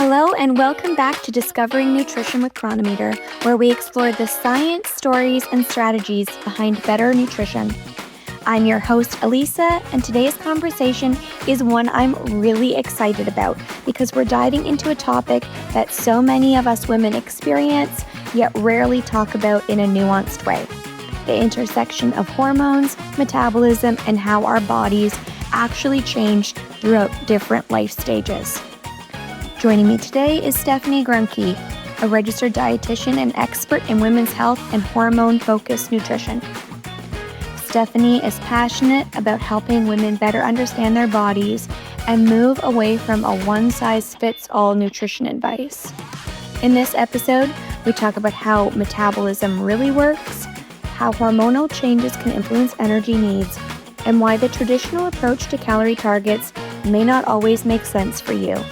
Hello and welcome back to Discovering Nutrition with Chronometer, where we explore the science, stories, and strategies behind better nutrition. I'm your host, Elisa, and today's conversation is one I'm really excited about because we're diving into a topic that so many of us women experience, yet rarely talk about in a nuanced way. The intersection of hormones, metabolism, and how our bodies actually change throughout different life stages. Joining me today is Stephanie Greunke, a registered dietitian and expert in women's health and hormone-focused nutrition. Stephanie is passionate about helping women better understand their bodies and move away from a one-size-fits-all nutrition advice. In this episode, we talk about how metabolism really works, how hormonal changes can influence energy needs, and why the traditional approach to calorie targets may not always make sense for you.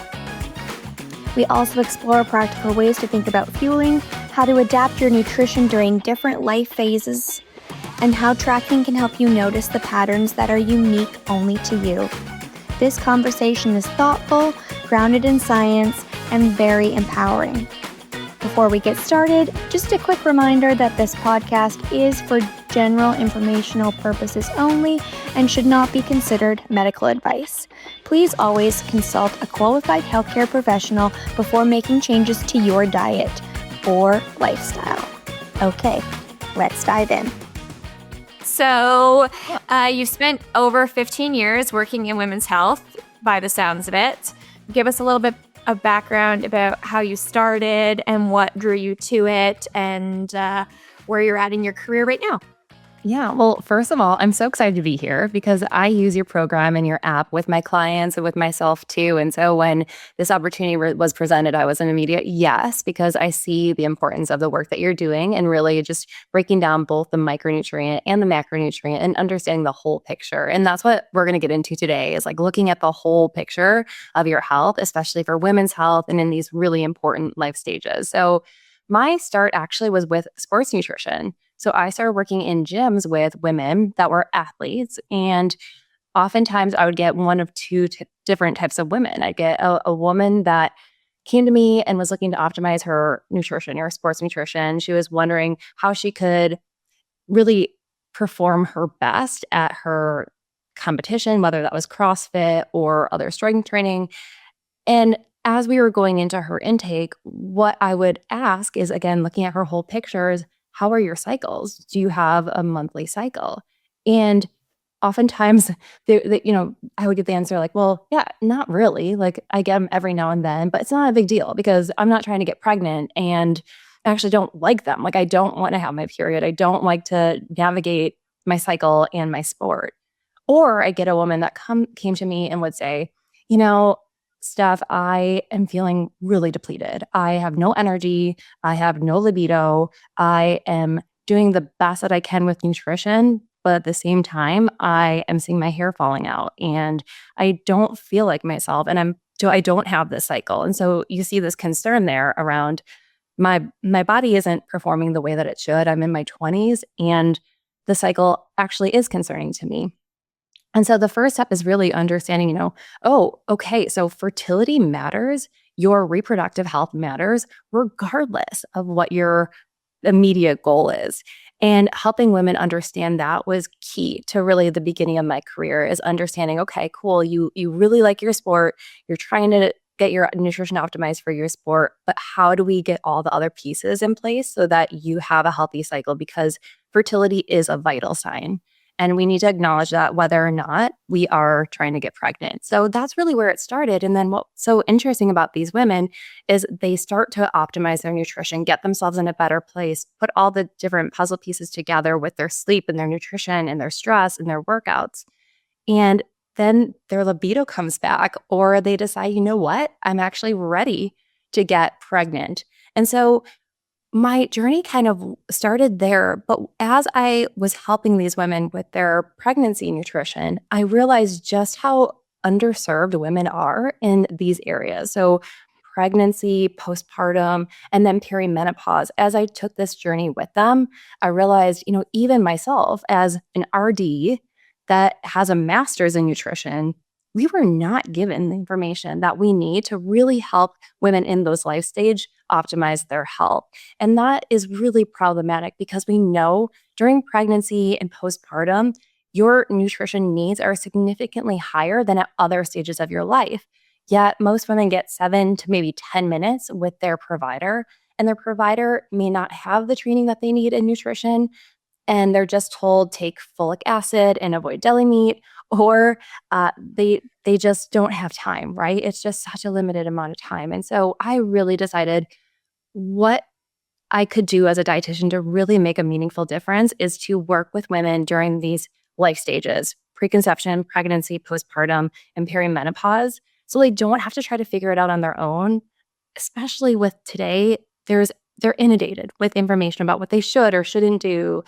We also explore practical ways to think about fueling, how to adapt your nutrition during different life phases, and how tracking can help you notice the patterns that are unique only to you. This conversation is thoughtful, grounded in science, and very empowering. Before we get started, just a quick reminder that this podcast is for general informational purposes only and should not be considered medical advice. Please always consult a qualified healthcare professional before making changes to your diet or lifestyle. Okay, let's dive in. So you've spent over 15 years working in women's health by the sounds of it. Give us a little bit of background about how you started and what drew you to it and where you're at in your career right now. Yeah, well, first of all, I'm so excited to be here because I use your program and your app with my clients and with myself too. And so when this opportunity was presented, I was an immediate yes, because I see the importance of the work that you're doing and really just breaking down both the micronutrient and the macronutrient and understanding the whole picture. And that's what we're going to get into today, is like looking at the whole picture of your health, especially for women's health and in these really important life stages. So my start actually was with sports nutrition. So I started working in gyms with women that were athletes, and oftentimes I would get one of two different types of women. I'd get a woman that came to me and was looking to optimize her nutrition, her sports nutrition. She was wondering how she could really perform her best at her competition, whether that was CrossFit or other strength training. And as we were going into her intake, what I would ask is, again, looking at her whole pictures, how are your cycles? Do you have a monthly cycle? And oftentimes, I would get the answer like, well, yeah, not really. Like I get them every now and then, but it's not a big deal because I'm not trying to get pregnant and I actually don't like them. Like I don't want to have my period. I don't like to navigate my cycle and my sport. Or I get a woman that came to me and would say, Steph, I am feeling really depleted. I have no energy. I have no libido. I am doing the best that I can with nutrition, but at the same time, I am seeing my hair falling out and I don't feel like myself and I don't have this cycle. And so you see this concern there around my body isn't performing the way that it should. I'm in my 20s and the cycle actually is concerning to me. And so the first step is really understanding, so fertility matters. Your reproductive health matters regardless of what your immediate goal is. And helping women understand that was key to really the beginning of my career, is understanding, okay, cool, you really like your sport. You're trying to get your nutrition optimized for your sport, but how do we get all the other pieces in place so that you have a healthy cycle? Because fertility is a vital sign. And we need to acknowledge that whether or not we are trying to get pregnant. So that's really where it started. And then what's so interesting about these women is they start to optimize their nutrition, get themselves in a better place, put all the different puzzle pieces together with their sleep and their nutrition and their stress and their workouts. And then their libido comes back, or they decide, you know what, I'm actually ready to get pregnant. And so my journey kind of started there, but as I was helping these women with their pregnancy nutrition, I realized just how underserved women are in these areas. So pregnancy, postpartum, and then perimenopause. As I took this journey with them, I realized, even myself as an RD that has a master's in nutrition, we were not given the information that we need to really help women in those life stage optimize their health. And that is really problematic because we know during pregnancy and postpartum, your nutrition needs are significantly higher than at other stages of your life. Yet most women get 7 to maybe 10 minutes with their provider, and their provider may not have the training that they need in nutrition, and they're just told take folic acid and avoid deli meat, or they just don't have time, right? It's just such a limited amount of time. And so I really decided what I could do as a dietitian to really make a meaningful difference is to work with women during these life stages: preconception, pregnancy, postpartum, and perimenopause, so they don't have to try to figure it out on their own. Especially with today, they're inundated with information about what they should or shouldn't do,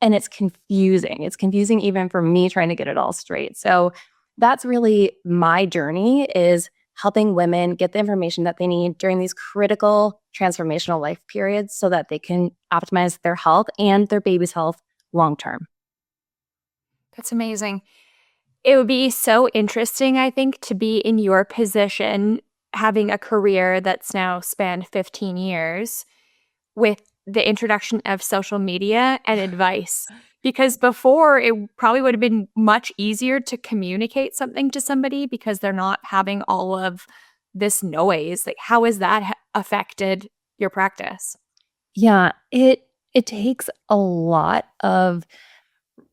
and it's confusing. It's confusing even for me trying to get it all straight. So that's really my journey, is helping women get the information that they need during these critical transformational life periods so that they can optimize their health and their baby's health long term. That's amazing. It would be so interesting, I think, to be in your position, having a career that's now spanned 15 years with the introduction of social media and advice. Because before, it probably would have been much easier to communicate something to somebody because they're not having all of this noise. Like, how has that affected your practice? Yeah, it takes a lot of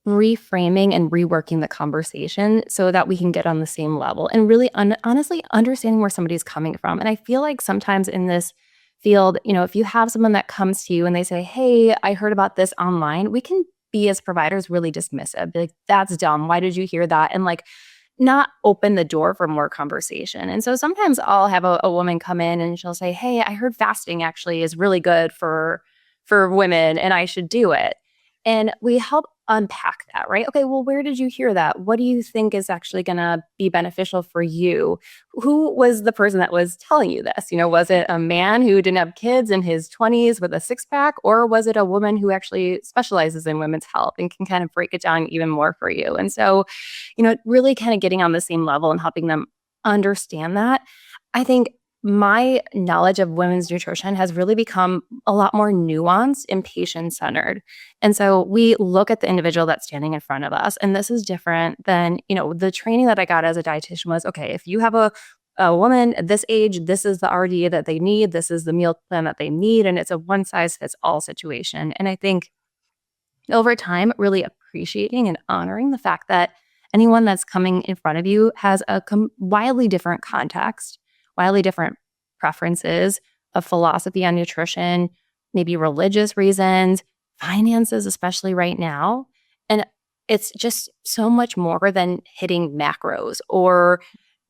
reframing and reworking the conversation so that we can get on the same level and really honestly understanding where somebody's coming from. And I feel like sometimes in this field, if you have someone that comes to you and they say, "Hey, I heard about this online," we can be as providers really dismissive. Be like, "That's dumb. Why did you hear that?" And like not open the door for more conversation. And so sometimes I'll have a woman come in and she'll say, "Hey, I heard fasting actually is really good for women and I should do it." And we help unpack that, right? Okay, well, where did you hear that? What do you think is actually going to be beneficial for you? Who was the person that was telling you this? Was it a man who didn't have kids in his 20s with a six pack, or was it a woman who actually specializes in women's health and can kind of break it down even more for you? And so, really kind of getting on the same level and helping them understand that. I think my knowledge of women's nutrition has really become a lot more nuanced and patient-centered. And so we look at the individual that's standing in front of us. And this is different than, the training that I got as a dietitian was, okay, if you have a woman at this age, this is the RDA that they need, this is the meal plan that they need, and it's a one-size-fits-all situation. And I think over time, really appreciating and honoring the fact that anyone that's coming in front of you has a wildly different context, wildly different preferences, a philosophy on nutrition, maybe religious reasons, finances, especially right now. And it's just so much more than hitting macros or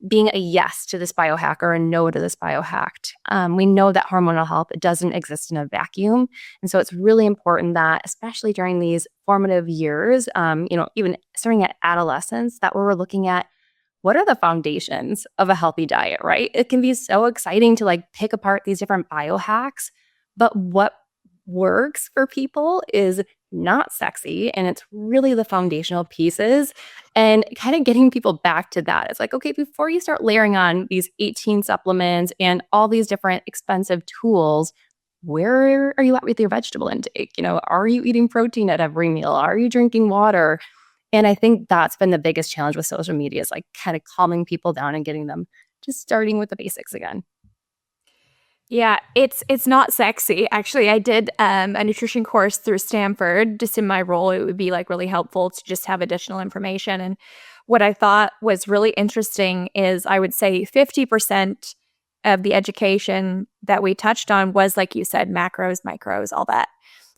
being a yes to this biohack or a no to this biohack. We know that hormonal health doesn't exist in a vacuum. And so it's really important that, especially during these formative years, even starting at adolescence, that we're looking at what are the foundations of a healthy diet, right? It can be so exciting to like pick apart these different biohacks, but what works for people is not sexy. And it's really the foundational pieces and kind of getting people back to that. It's like, okay, before you start layering on these 18 supplements and all these different expensive tools, where are you at with your vegetable intake? Are you eating protein at every meal? Are you drinking water? And I think that's been the biggest challenge with social media, is like kind of calming people down and getting them just starting with the basics again. Yeah, it's not sexy. Actually, I did a nutrition course through Stanford. Just in my role, it would be like really helpful to just have additional information. And what I thought was really interesting is I would say 50% of the education that we touched on was, like you said, macros, micros, all that.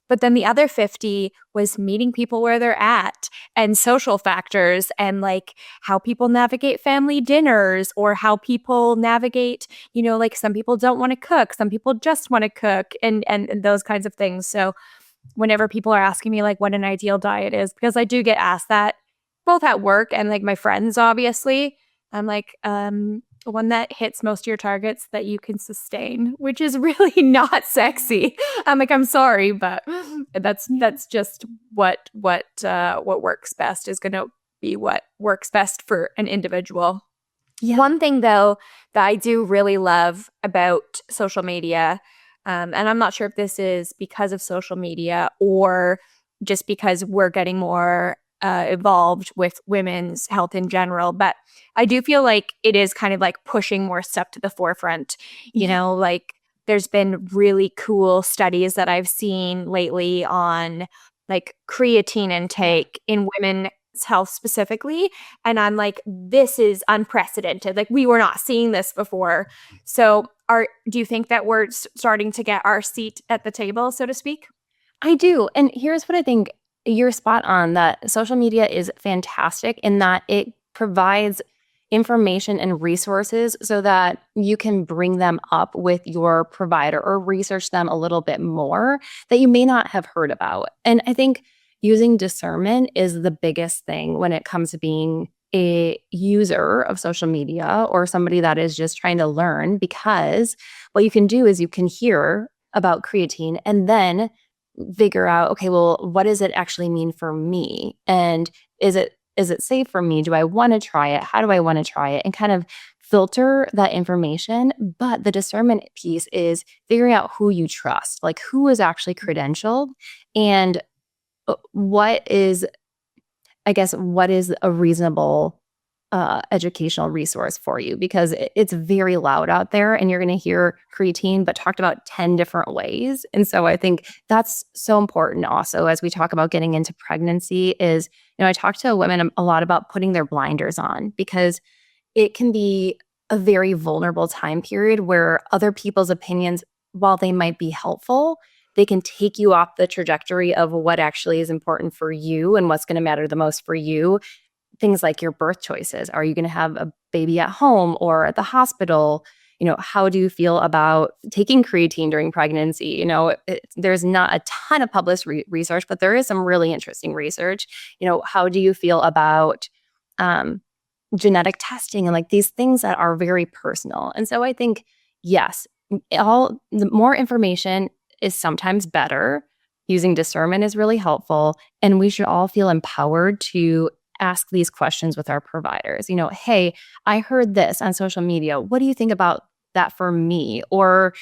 But then the other 50 was meeting people where they're at and social factors and like how people navigate family dinners or how people navigate, like some people don't want to cook, some people just want to cook and those kinds of things. So whenever people are asking me like what an ideal diet is, because I do get asked that both at work and like my friends, obviously, I'm like, one that hits most of your targets that you can sustain, which is really not sexy. I'm like, I'm sorry, but that's just what works best is going to be what works best for an individual. Yeah. One thing, though, that I do really love about social media, and I'm not sure if this is because of social media or just because we're getting more evolved with women's health in general, but I do feel like it is kind of like pushing more stuff to the forefront. You Yeah. know, like there's been really cool studies that I've seen lately on like creatine intake in women's health specifically. And I'm like, this is unprecedented. Like we were not seeing this before. So do you think that we're starting to get our seat at the table, so to speak? I do. And here's what I think. You're spot on that social media is fantastic in that it provides information and resources so that you can bring them up with your provider or research them a little bit more that you may not have heard about. And I think using discernment is the biggest thing when it comes to being a user of social media or somebody that is just trying to learn, because what you can do is you can hear about creatine and then figure out, okay, well, what does it actually mean for me? And is it safe for me? Do I want to try it? How do I want to try it? And kind of filter that information. But the discernment piece is figuring out who you trust, like who is actually credentialed and what is, I guess, what is a reasonable educational resource for you, because it's very loud out there and you're going to hear creatine, but talked about 10 different ways. And so I think that's so important also as we talk about getting into pregnancy is, I talk to women a lot about putting their blinders on because it can be a very vulnerable time period where other people's opinions, while they might be helpful, they can take you off the trajectory of what actually is important for you and what's going to matter the most for you. Things like your birth choices. Are you going to have a baby at home or at the hospital? How do you feel about taking creatine during pregnancy? There's not a ton of published research, but there is some really interesting research. How do you feel about genetic testing and like these things that are very personal? And so I think, yes, all the more information is sometimes better. Using discernment is really helpful. And we should all feel empowered to ask these questions with our providers. Hey, I heard this on social media. What do you think about that for me? Or,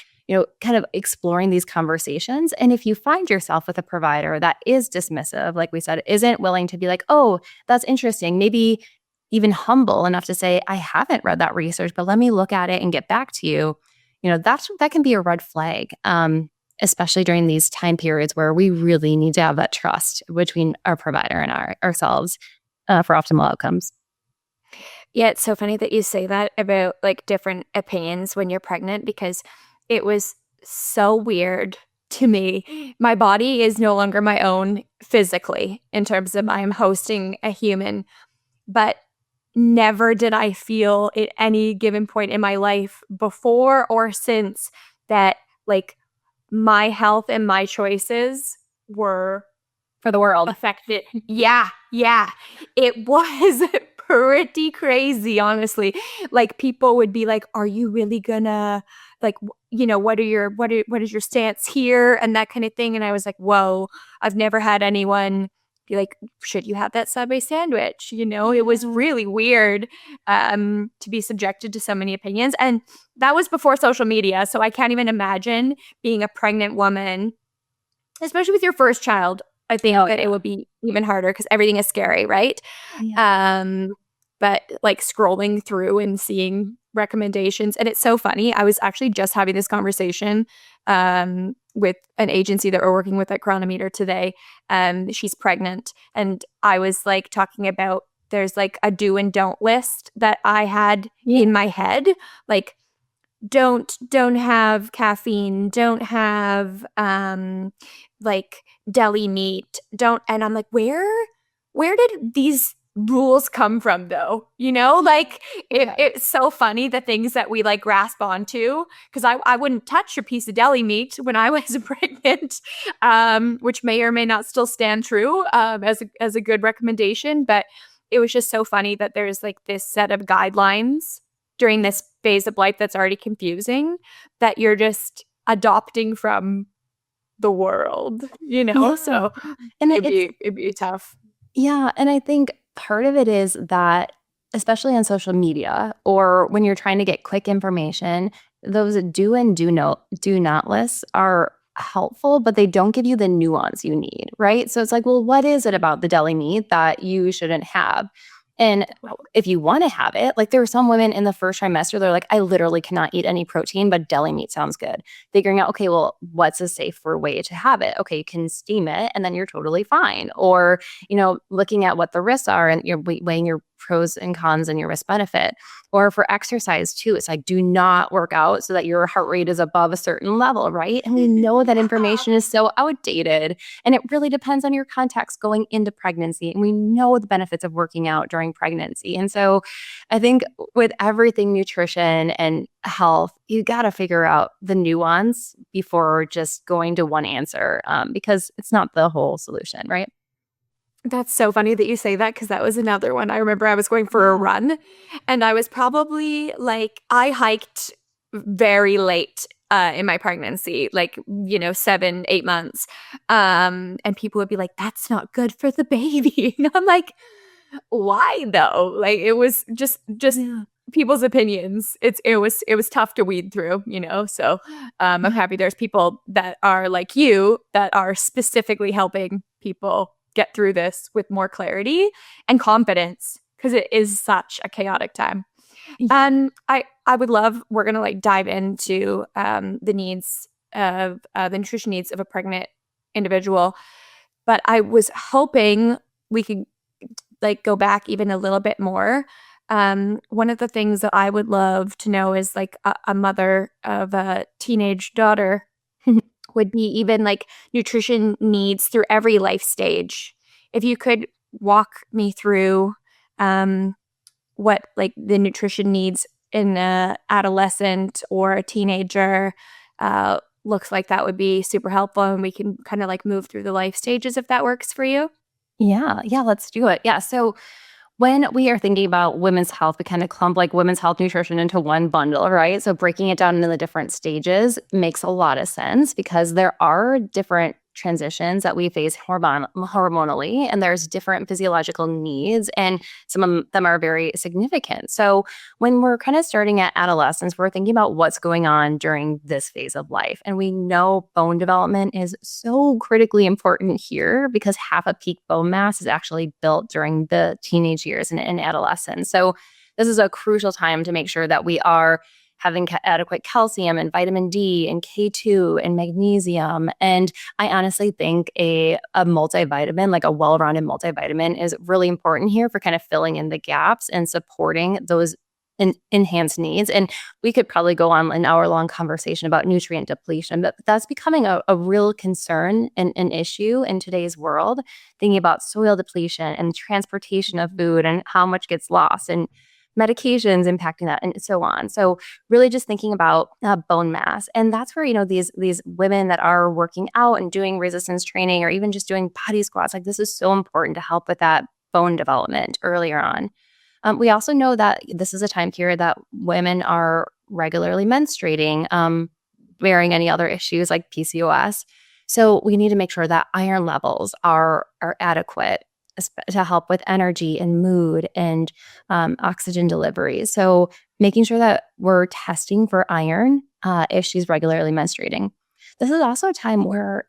kind of exploring these conversations. And if you find yourself with a provider that is dismissive, like we said, isn't willing to be like, oh, that's interesting, maybe even humble enough to say, I haven't read that research, but let me look at it and get back to you. That can be a red flag. Especially during these time periods where we really need to have that trust between our provider and ourselves for optimal outcomes. Yeah, it's so funny that you say that about like different opinions when you're pregnant because it was so weird to me. My body is no longer my own physically in terms of I'm hosting a human, but never did I feel at any given point in my life before or since that like my health and my choices were For the world. affected. Yeah. It was pretty crazy, honestly. Like people would be like, "Are you really gonna like what is your stance here?" and that kind of thing. And I was like, "Whoa, I've never had anyone be like, should you have that Subway sandwich?" It was really weird to be subjected to so many opinions. And that was before social media. So I can't even imagine being a pregnant woman, especially with your first child. I think it would be even harder because everything is scary, right? Yeah. But like scrolling through and seeing recommendations, and it's so funny. I was actually just having this conversation with an agency that we're working with at Chronometer today. She's pregnant, and I was like talking about there's like a do and don't list that I had in my head, like don't have caffeine, don't have like deli meat, don't. And I'm like, where did these rules come from though? Like it's so funny the things that we like grasp onto, because I wouldn't touch a piece of deli meat when I was pregnant, which may or may not still stand true as a good recommendation. But it was just so funny that there's like this set of guidelines during this phase of life that's already confusing that you're just adopting from the world, so And it'd be tough. yeah. And I think part of it is that especially on social media or when you're trying to get quick information, those do and do not lists are helpful, but they don't give you the nuance you need, right? So it's like, well, what is it about the deli meat that you shouldn't have? And if you want to have it, like there are some women in the first trimester, they're like, I literally cannot eat any protein, but deli meat sounds good. Figuring out, okay, well, what's a safer way to have it? Okay, you can steam it and then you're totally fine. Or, looking at what the risks are and you're weighing your pros and cons and your risk benefit. Or for exercise too, it's like, do not work out so that your heart rate is above a certain level, right? And we know that information is so outdated. And it really depends on your context going into pregnancy. And we know the benefits of working out during pregnancy. And so I think with everything nutrition and health, you got to figure out the nuance before just going to one answer because it's not the whole solution, right? That's so funny that you say that because that was another one. I remember I was going for a run and I was probably I hiked very late in my pregnancy, 7, 8 months. And people would be like, that's not good for the baby. And I'm like, why though? Like it was just people's opinions. It was tough to weed through, So I'm happy there's people that are like you that are specifically helping people get through this with more clarity and confidence because it is such a chaotic time. And I would love, we're going to dive into the needs of the nutrition needs of a pregnant individual. But I was hoping we could go back even a little bit more. One of the things that I would love to know is a mother of a teenage daughter would be even nutrition needs through every life stage. If you could walk me through what the nutrition needs in a adolescent or a teenager looks like, that would be super helpful, and we can kind of move through the life stages if that works for you. Yeah, let's do it. Yeah, so when we are thinking about women's health, we kind of clump women's health nutrition into one bundle, right? So breaking it down into the different stages makes a lot of sense because there are different transitions that we face hormonally, and there's different physiological needs, and some of them are very significant. So when we're kind of starting at adolescence, we're thinking about what's going on during this phase of life. And we know bone development is so critically important here because half of peak bone mass is actually built during the teenage years and adolescence. So this is a crucial time to make sure that we are having adequate calcium and vitamin D and K2 and magnesium. And I honestly think a multivitamin, a well-rounded multivitamin, is really important here for kind of filling in the gaps and supporting those enhanced needs. And we could probably go on an hour-long conversation about nutrient depletion, but that's becoming a real concern and an issue in today's world, thinking about soil depletion and transportation of food and how much gets lost and medications impacting that and so on. So really just thinking about bone mass. And that's where, these women that are working out and doing resistance training or even just doing body squats, this is so important to help with that bone development earlier on. We also know that this is a time period that women are regularly menstruating, bearing any other issues like PCOS. So we need to make sure that iron levels are adequate to help with energy and mood and oxygen delivery. So making sure that we're testing for iron if she's regularly menstruating. This is also a time where,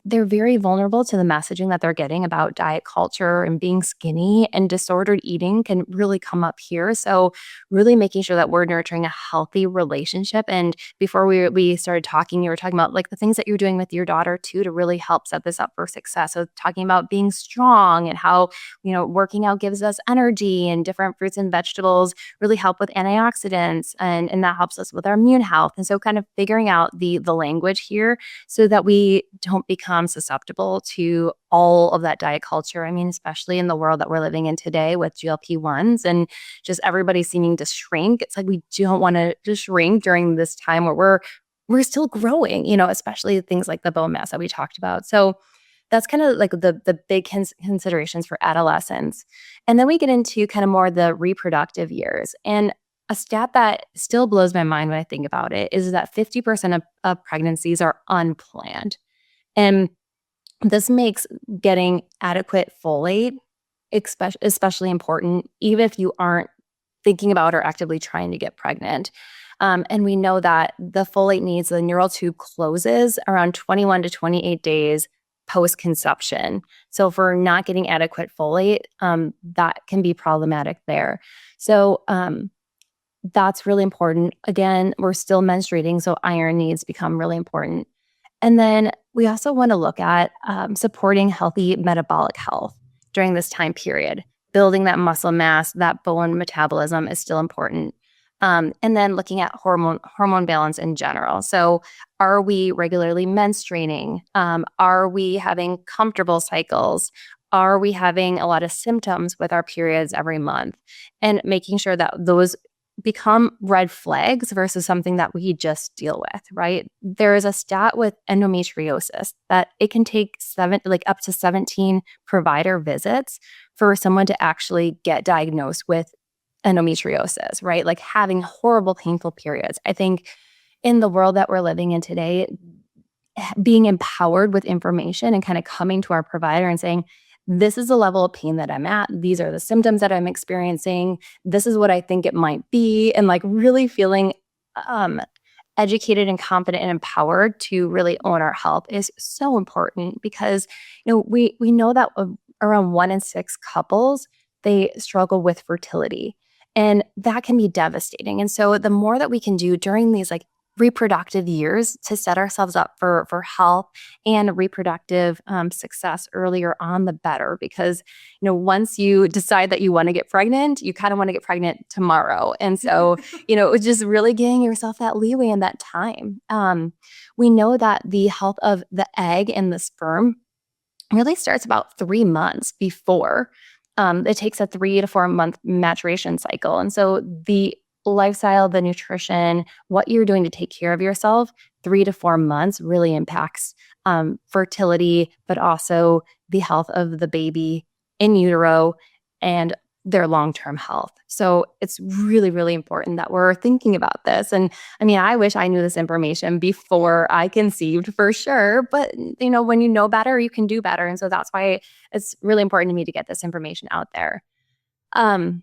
they're very vulnerable to the messaging that they're getting about diet culture and being skinny, and disordered eating can really come up here. So really making sure that we're nurturing a healthy relationship. And before we started talking, you were talking about the things that you're doing with your daughter too to really help set this up for success. So talking about being strong and how, working out gives us energy, and different fruits and vegetables really help with antioxidants, and that helps us with our immune health. And so kind of figuring out the language here so that we don't become susceptible to all of that diet culture. I mean, especially in the world that we're living in today with GLP-1s and just everybody seeming to shrink. It's we don't want to just shrink during this time where we're still growing, especially things like the bone mass that we talked about. So that's kind of the big considerations for adolescence. And then we get into kind of more the reproductive years. And a stat that still blows my mind when I think about it is that 50% of pregnancies are unplanned. And this makes getting adequate folate especially important, even if you aren't thinking about or actively trying to get pregnant. And we know that the folate needs, the neural tube closes around 21 to 28 days post-conception. So if we're not getting adequate folate, that can be problematic there. So that's really important. Again, we're still menstruating, so iron needs become really important. And then we also want to look at supporting healthy metabolic health during this time period. Building that muscle mass, that bone metabolism is still important. And then looking at hormone balance in general. So are we regularly menstruating? Are we having comfortable cycles? Are we having a lot of symptoms with our periods every month? And making sure that those become red flags versus something that we just deal with, right? There is a stat with endometriosis that it can take up to 17 provider visits for someone to actually get diagnosed with endometriosis, right? Like having horrible, painful periods. I think in the world that we're living in today, being empowered with information and kind of coming to our provider and saying, this is the level of pain that I'm at. These are the symptoms that I'm experiencing. This is what I think it might be. And like really feeling educated and confident and empowered to really own our health is so important because, we know that around 1 in 6 couples, they struggle with fertility. And that can be devastating. And so the more that we can do during these like reproductive years to set ourselves up for health and reproductive success earlier on, the better. Because, once you decide that you want to get pregnant, you kind of want to get pregnant tomorrow. And so, it's just really giving yourself that leeway and that time. We know that the health of the egg and the sperm really starts about 3 months before. It takes a 3 to 4 month maturation cycle. And so the lifestyle, the nutrition, what you're doing to take care of yourself, 3 to 4 months really impacts fertility, but also the health of the baby in utero and their long-term health. So it's really, really important that we're thinking about this. And I mean, I wish I knew this information before I conceived for sure, but when you know better, you can do better. And so that's why it's really important to me to get this information out there. One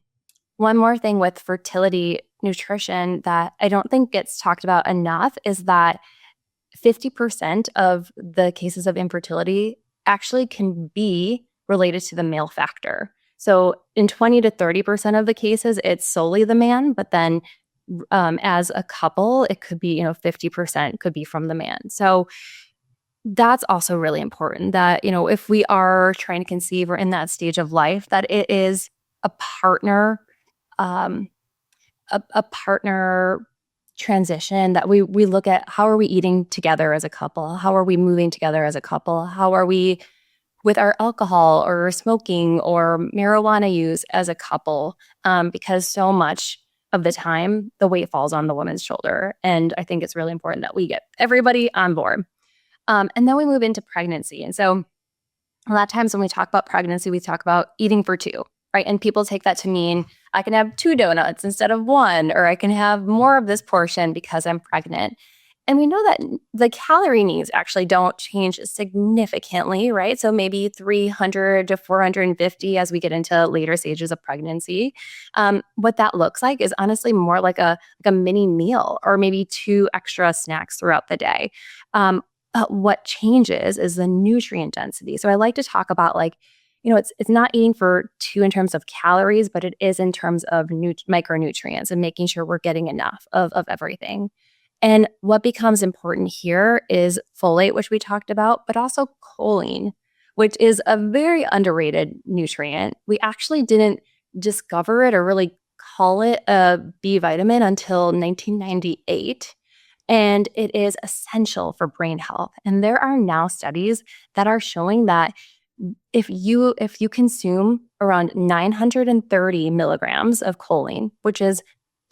more thing with fertility nutrition that I don't think gets talked about enough is that 50% of the cases of infertility actually can be related to the male factor. So in 20 to 30% of the cases, it's solely the man, but then as a couple, it could be, 50% could be from the man. So that's also really important that, if we are trying to conceive or in that stage of life, that it is a partner a partner transition that we look at. How are we eating together as a couple? How are we moving together as a couple? How are we with our alcohol or smoking or marijuana use as a couple? Because so much of the time, the weight falls on the woman's shoulder. And I think it's really important that we get everybody on board. And then we move into pregnancy. And so a lot of times when we talk about pregnancy, we talk about eating for two, right? And people take that to mean I can have 2 donuts instead of 1, or I can have more of this portion because I'm pregnant. And we know that the calorie needs actually don't change significantly, right? So maybe 300 to 450 as we get into later stages of pregnancy. What that looks like is honestly more like a mini meal or maybe 2 extra snacks throughout the day. What changes is the nutrient density. So I like to talk about it's not eating for 2 in terms of calories, but it is in terms of micronutrients and making sure we're getting enough of everything. And what becomes important here is folate, which we talked about, but also choline, which is a very underrated nutrient. We actually didn't discover it or really call it a B vitamin until 1998. And it is essential for brain health. And there are now studies that are showing that if you consume around 930 milligrams of choline, which is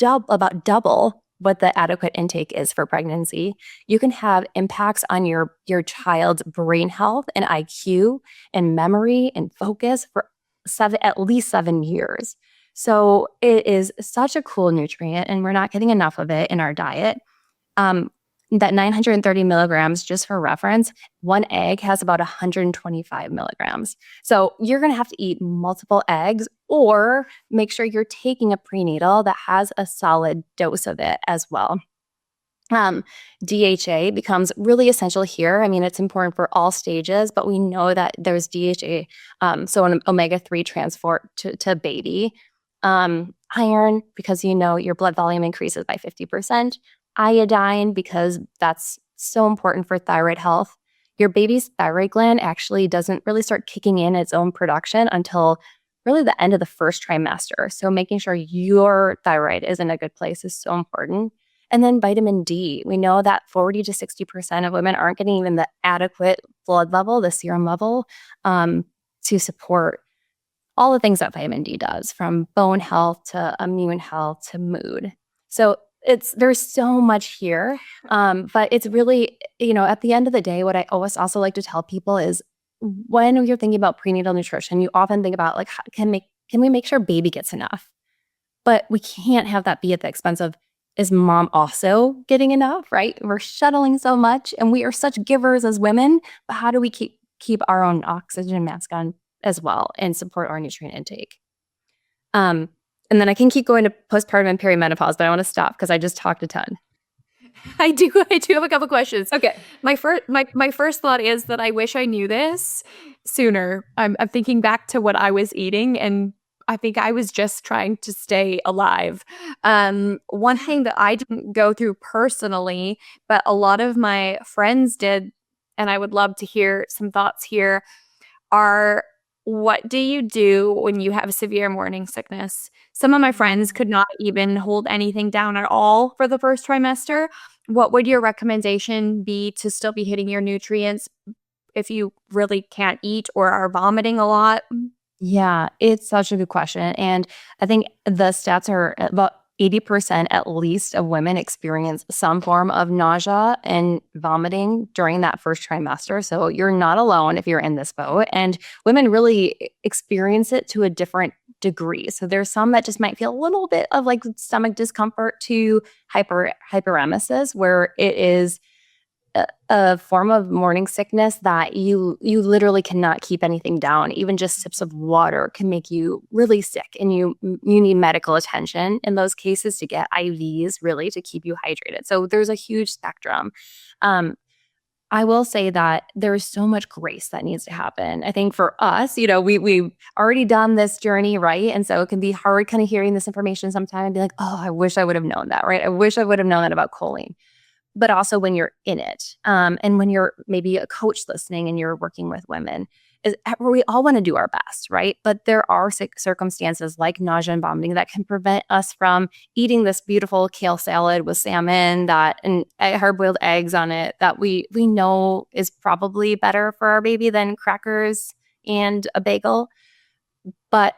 about double what the adequate intake is for pregnancy, you can have impacts on your child's brain health and IQ and memory and focus for at least 7 years. So it is such a cool nutrient, and we're not getting enough of it in our diet. that 930 milligrams, just for reference, one egg has about 125 milligrams. So you're going to have to eat multiple eggs or make sure you're taking a prenatal that has a solid dose of it as well. DHA becomes really essential here. I mean, it's important for all stages, but we know that there's DHA, so an omega-3 transport to baby. Iron, because your blood volume increases by 50%. Iodine, because that's so important for thyroid health. Your baby's thyroid gland actually doesn't really start kicking in its own production until really the end of the first trimester. So making sure your thyroid is in a good place is so important. And then vitamin D. We know that 40 to 60% of women aren't getting even the adequate blood level, the serum level, to support all the things that vitamin D does, from bone health to immune health to mood. So there's so much here, but it's really, at the end of the day, what I always also like to tell people is when you're thinking about prenatal nutrition, you often think about like, can we make sure baby gets enough? But we can't have that be at the expense of, is mom also getting enough, right? We're shuttling so much and we are such givers as women, but how do we keep our own oxygen mask on as well and support our nutrient intake? And then I can keep going to postpartum and perimenopause, but I want to stop because I just talked a ton. I do have a couple questions. Okay. My first thought is that I wish I knew this sooner. I'm thinking back to what I was eating, and I think I was just trying to stay alive. One thing that I didn't go through personally, but a lot of my friends did, and I would love to hear some thoughts here, are what do you do when you have severe morning sickness? Some of my friends could not even hold anything down at all for the first trimester. What would your recommendation be to still be hitting your nutrients if you really can't eat or are vomiting a lot? Yeah, it's such a good question. And I think the stats are about 80% at least of women experience some form of nausea and vomiting during that first trimester. So you're not alone if you're in this boat. And women really experience it to a different degree. So there's some that just might feel a little bit of like stomach discomfort to hyperemesis, where it is a form of morning sickness that you literally cannot keep anything down. Even just sips of water can make you really sick, and you need medical attention in those cases to get IVs really to keep you hydrated. So there's a huge spectrum. I will say that there's so much grace that needs to happen. I think for us, we've already done this journey, right? And so it can be hard kind of hearing this information sometime and be like, oh, I wish I would have known that, right? I wish I would have known that about choline. But also when you're in it, and when you're maybe a coach listening and you're working with women, we all want to do our best, right? But there are circumstances like nausea and vomiting that can prevent us from eating this beautiful kale salad with salmon and hard-boiled eggs on it that we know is probably better for our baby than crackers and a bagel. But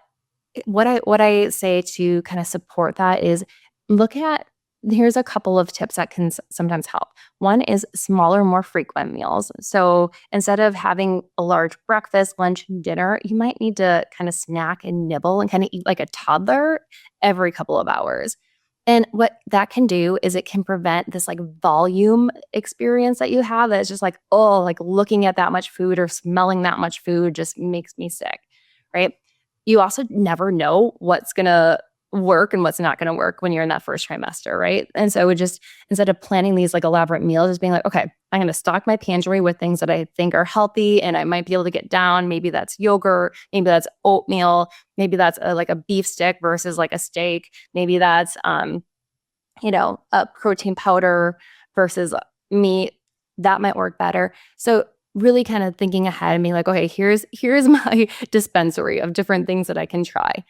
what I say to kind of support that is here's a couple of tips that can sometimes help. One is smaller, more frequent meals. So instead of having a large breakfast, lunch, and dinner, you might need to kind of snack and nibble and kind of eat like a toddler every couple of hours. And what that can do is it can prevent this like volume experience that you have that is just like, oh, like looking at that much food or smelling that much food just makes me sick, right? You also never know what's going to work and what's not going to work when you're in that first trimester, right? And so I would just, instead of planning these like elaborate meals, just being like, okay, I'm going to stock my pantry with things that I think are healthy and I might be able to get down. Maybe that's yogurt, maybe that's oatmeal, maybe that's like a beef stick versus like a steak. Maybe that's, a protein powder versus meat. That might work better. So really kind of thinking ahead and being like, okay, here's my dispensary of different things that I can try.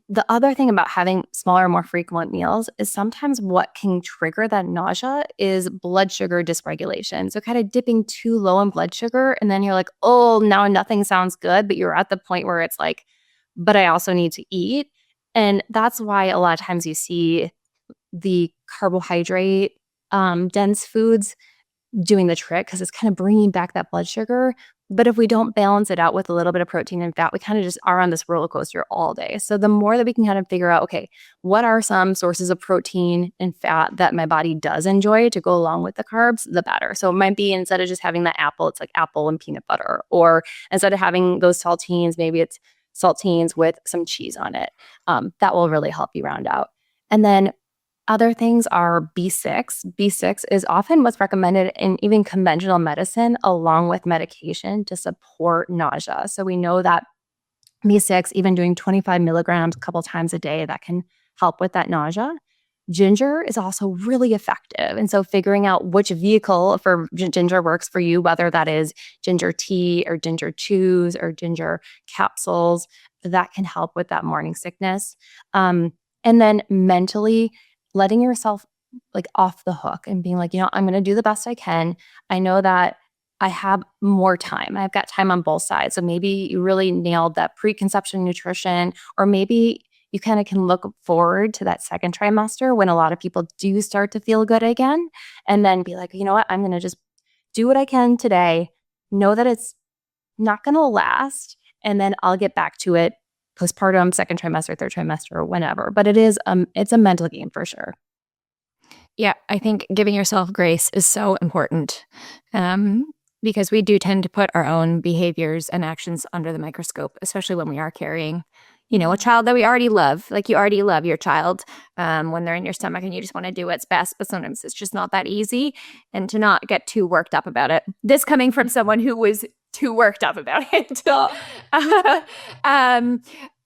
The other thing about having smaller, more frequent meals is sometimes what can trigger that nausea is blood sugar dysregulation. So kind of dipping too low in blood sugar, and then you're like, oh, now nothing sounds good, but you're at the point where it's like, but I also need to eat. And that's why a lot of times you see the carbohydrate dense foods doing the trick, because it's kind of bringing back that blood sugar. But if we don't balance it out with a little bit of protein and fat, we kind of just are on this roller coaster all day. So the more that we can kind of figure out, okay, what are some sources of protein and fat that my body does enjoy to go along with the carbs, the better. So it might be instead of just having the apple, it's like apple and peanut butter. Or instead of having those saltines, maybe it's saltines with some cheese on it. That will really help you round out. And then other things are B6. B6 is often what's recommended in even conventional medicine along with medication to support nausea. So we know that B6, even doing 25 milligrams a couple times a day, that can help with that nausea. Ginger is also really effective. And so figuring out which vehicle for ginger works for you, whether that is ginger tea or ginger chews or ginger capsules, that can help with that morning sickness. And then mentally, letting yourself like off the hook and being like, I'm going to do the best I can. I know that I have more time. I've got time on both sides. So maybe you really nailed that preconception nutrition, or maybe you kind of can look forward to that second trimester when a lot of people do start to feel good again, and then be like, you know what, I'm going to just do what I can today, know that it's not going to last, and then I'll get back to it postpartum, second trimester, third trimester, or whenever. But it's a mental game for sure. Yeah, I think giving yourself grace is so important because we do tend to put our own behaviors and actions under the microscope, especially when we are carrying, a child that we already love. Like you already love your child when they're in your stomach and you just want to do what's best. But sometimes it's just not that easy, and to not get too worked up about it. This coming from someone who was too worked up about it.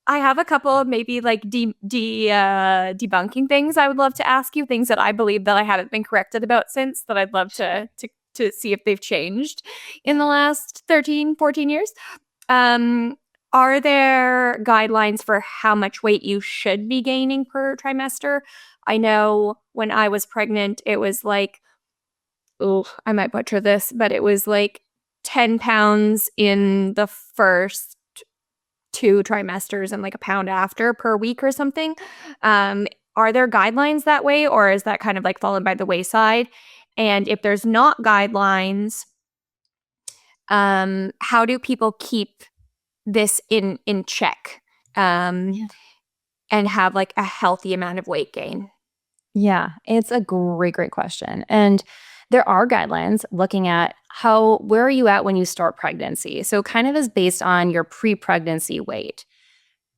I have a couple of maybe like debunking things I would love to ask you, things that I believe that I haven't been corrected about since, that I'd love to see if they've changed in the last 13, 14 years. Are there guidelines for how much weight you should be gaining per trimester? I know when I was pregnant, it was like, I might butcher this, but it was like 10 pounds in the first 2 trimesters and like a pound after per week or something. Are there guidelines that way, or is that kind of like fallen by the wayside? And if there's not guidelines, how do people keep this in check and have like a healthy amount of weight gain? Yeah, it's a great question. And there are guidelines looking at where are you at when you start pregnancy? So kind of is based on your pre-pregnancy weight.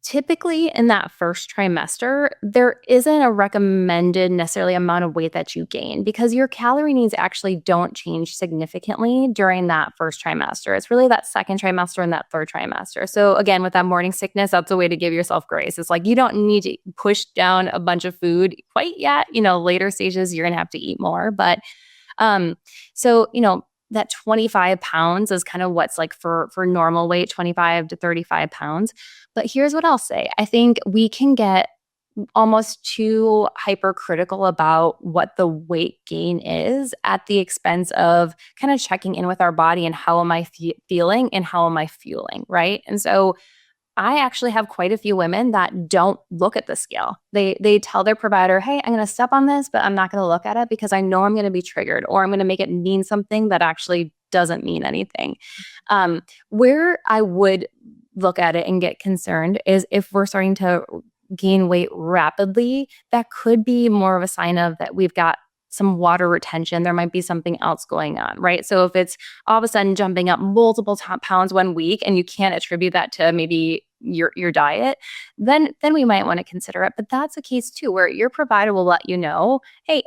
Typically in that first trimester, there isn't a recommended necessarily amount of weight that you gain because your calorie needs actually don't change significantly during that first trimester. It's really that second trimester and that third trimester. So again, with that morning sickness, that's a way to give yourself grace. It's like you don't need to push down a bunch of food quite yet. Later stages, you're going to have to eat more. But so, that 25 pounds is kind of what's like for normal weight, 25 to 35 pounds. But here's what I'll say. I think we can get almost too hypercritical about what the weight gain is at the expense of kind of checking in with our body and how am I feeling and how am I fueling, right? And so I actually have quite a few women that don't look at the scale. They tell their provider, hey, I'm going to step on this, but I'm not going to look at it because I know I'm going to be triggered, or I'm going to make it mean something that actually doesn't mean anything. Where I would look at it and get concerned is if we're starting to gain weight rapidly, that could be more of a sign of that we've got some water retention. There might be something else going on, right? So if it's all of a sudden jumping up multiple pounds 1 week and you can't attribute that to maybe your diet, then we might want to consider it. But that's a case too, where your provider will let you know, hey,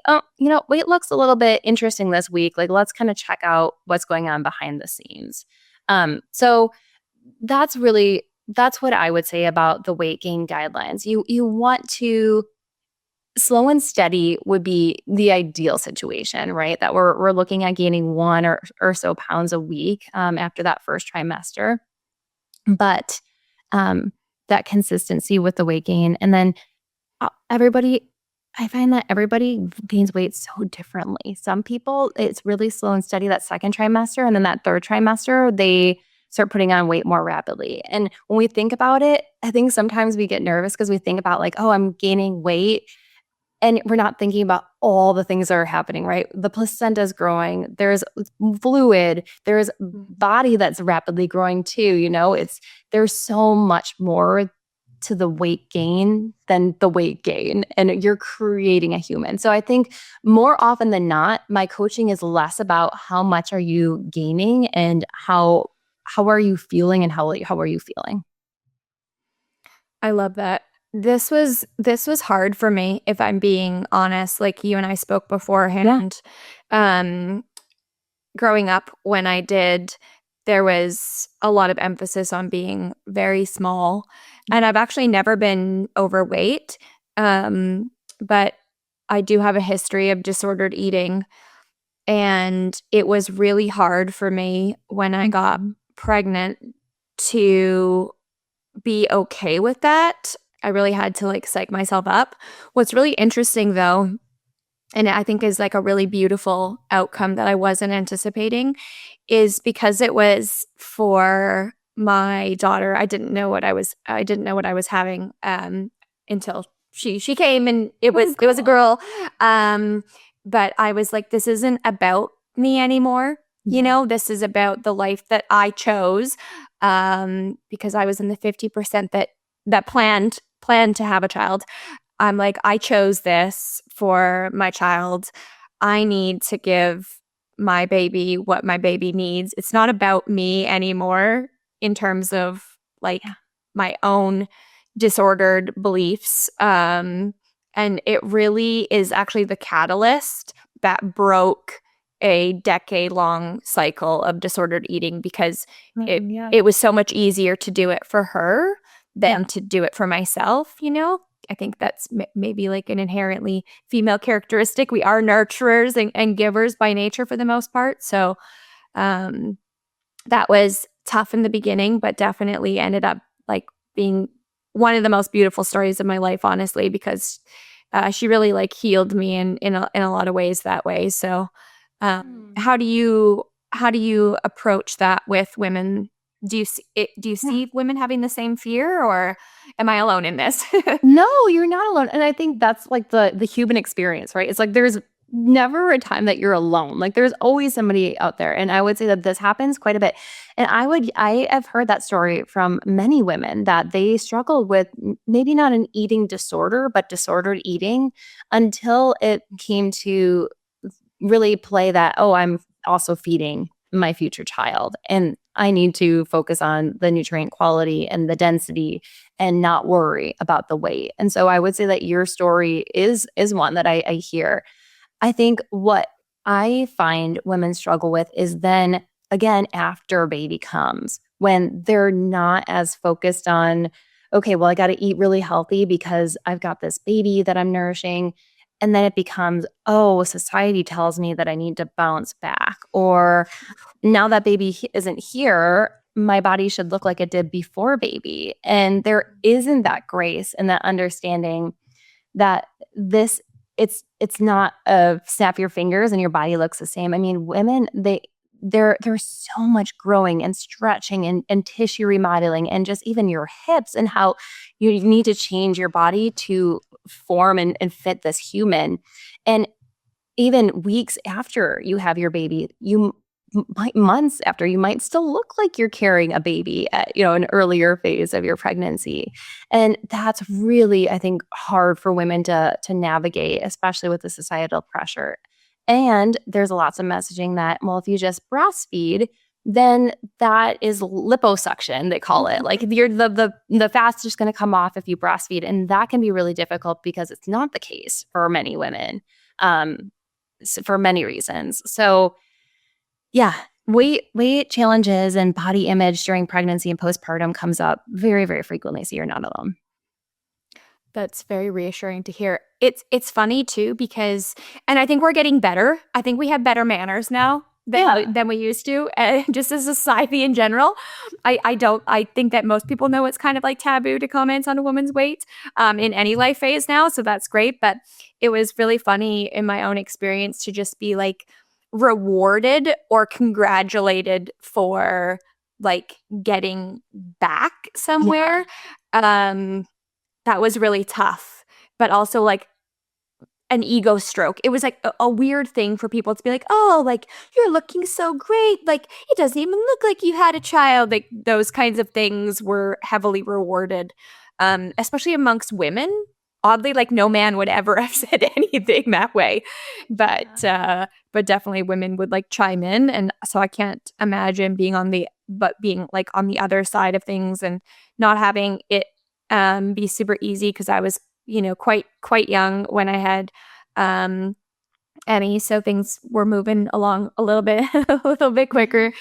weight looks a little bit interesting this week. Like, let's kind of check out what's going on behind the scenes. So that's what I would say about the weight gain guidelines. You want to slow and steady would be the ideal situation, right? That we're looking at gaining 1 or so pounds a week after that first trimester. But that consistency with the weight gain, and then I find that everybody gains weight so differently. Some people, it's really slow and steady that second trimester, and then that third trimester, they start putting on weight more rapidly. And when we think about it, I think sometimes we get nervous because we think about like, oh, I'm gaining weight And we're not thinking about all the things that are happening, right? The placenta is growing. There's fluid. There's body that's rapidly growing too. There's so much more to the weight gain than the weight gain, and you're creating a human. So I think more often than not, my coaching is less about how much are you gaining and how are you feeling and how are you feeling. I love that. This was hard for me, if I'm being honest. Like you and I spoke beforehand. Growing up, when I did, there was a lot of emphasis on being very small, and I've actually never been overweight, but I do have a history of disordered eating, and it was really hard for me when I got pregnant to be okay with that. I really had to like psych myself up. What's really interesting though, and I think is like a really beautiful outcome that I wasn't anticipating, is because it was for my daughter. I didn't know what I was having until she came, and it was a girl. But I was like, this isn't about me anymore. This is about the life that I chose, because I was in the 50% that planned to have a child. I'm like, I chose this for my child. I need to give my baby what my baby needs. It's not about me anymore in terms of like my own disordered beliefs. And it really is actually the catalyst that broke a decade-long cycle of disordered eating, because it was so much easier to do it for her than to do it for myself, I think that's maybe like an inherently female characteristic. We are nurturers and givers by nature for the most part. So that was tough in the beginning, but definitely ended up like being one of the most beautiful stories of my life, honestly, because she really like healed me in a lot of ways that way. So how do you approach that with women? Do you see women having the same fear, or am I alone in this? No, you're not alone. And I think that's like the human experience, right? It's like there's never a time that you're alone. Like there's always somebody out there. And I would say that this happens quite a bit. And I have heard that story from many women that they struggled with maybe not an eating disorder, but disordered eating until it came to really play that, oh, I'm also feeding my future child. And I need to focus on the nutrient quality and the density and not worry about the weight. And so I would say that your story is one that I hear. I think what I find women struggle with is then again after baby comes, when they're not as focused on, okay, well, I got to eat really healthy because I've got this baby that I'm nourishing. And then it becomes, oh, society tells me that I need to bounce back. Or now that baby isn't here, my body should look like it did before baby. And there isn't that grace and that understanding that it's not a snap your fingers and your body looks the same. I mean, women, there's so much growing and stretching and tissue remodeling and just even your hips and how you need to change your body to form and fit this human. And even weeks after you have your baby, months after, you might still look like you're carrying a baby at an earlier phase of your pregnancy. And that's really, I think, hard for women to navigate, especially with the societal pressure. And there's lots of messaging that, well, if you just breastfeed, then that is liposuction, they call it. Like the fat's just going to come off if you breastfeed. And that can be really difficult because it's not the case for many women, for many reasons. So yeah, weight challenges and body image during pregnancy and postpartum comes up very, very frequently. So you're not alone. That's very reassuring to hear. It's funny too, because, and I think we're getting better. I think we have better manners now than we used to, just as a society in general. I think that most people know it's kind of like taboo to comment on a woman's weight in any life phase now. So that's great. But it was really funny in my own experience to just be like rewarded or congratulated for like getting back somewhere. That was really tough, but also like an ego stroke. It was like a weird thing for people to be like, oh, like, you're looking so great. Like, it doesn't even look like you had a child. Like, those kinds of things were heavily rewarded, especially amongst women. Oddly, like, no man would ever have said anything that way. But definitely women would like chime in. And so I can't imagine being like on the other side of things and not having it be super easy, because I was, quite young when I had Emmy, so things were moving along a little bit quicker.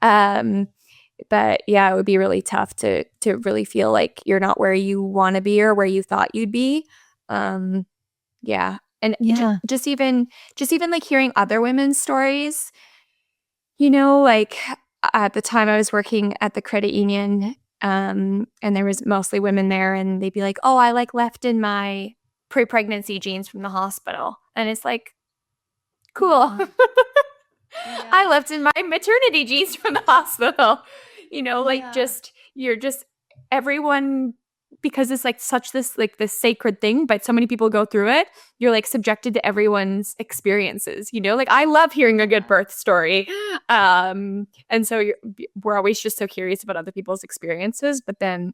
But yeah, it would be really tough to really feel like you're not where you want to be or where you thought you'd be. Yeah. And just even like hearing other women's stories, like at the time I was working at the credit union, and there was mostly women there, and they'd be like, oh, I like left in my pre-pregnancy jeans from the hospital. And it's like, cool. I left in my maternity jeans from the hospital. You're just everyone, because it's like this sacred thing, but so many people go through it. You're like subjected to everyone's experiences, like I love hearing a good birth story. And so we're always just so curious about other people's experiences, but then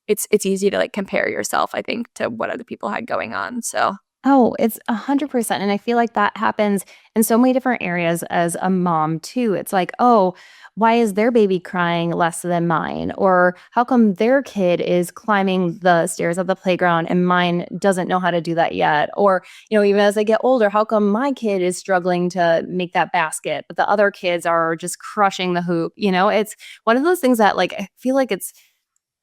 it's easy to like compare yourself, I think, to what other people had going on. So Oh, it's 100%. And I feel like that happens in so many different areas as a mom too. It's like, oh, why is their baby crying less than mine? Or how come their kid is climbing the stairs of the playground and mine doesn't know how to do that yet? Or, even as I get older, how come my kid is struggling to make that basket, but the other kids are just crushing the hoop? It's one of those things that, like, I feel like it's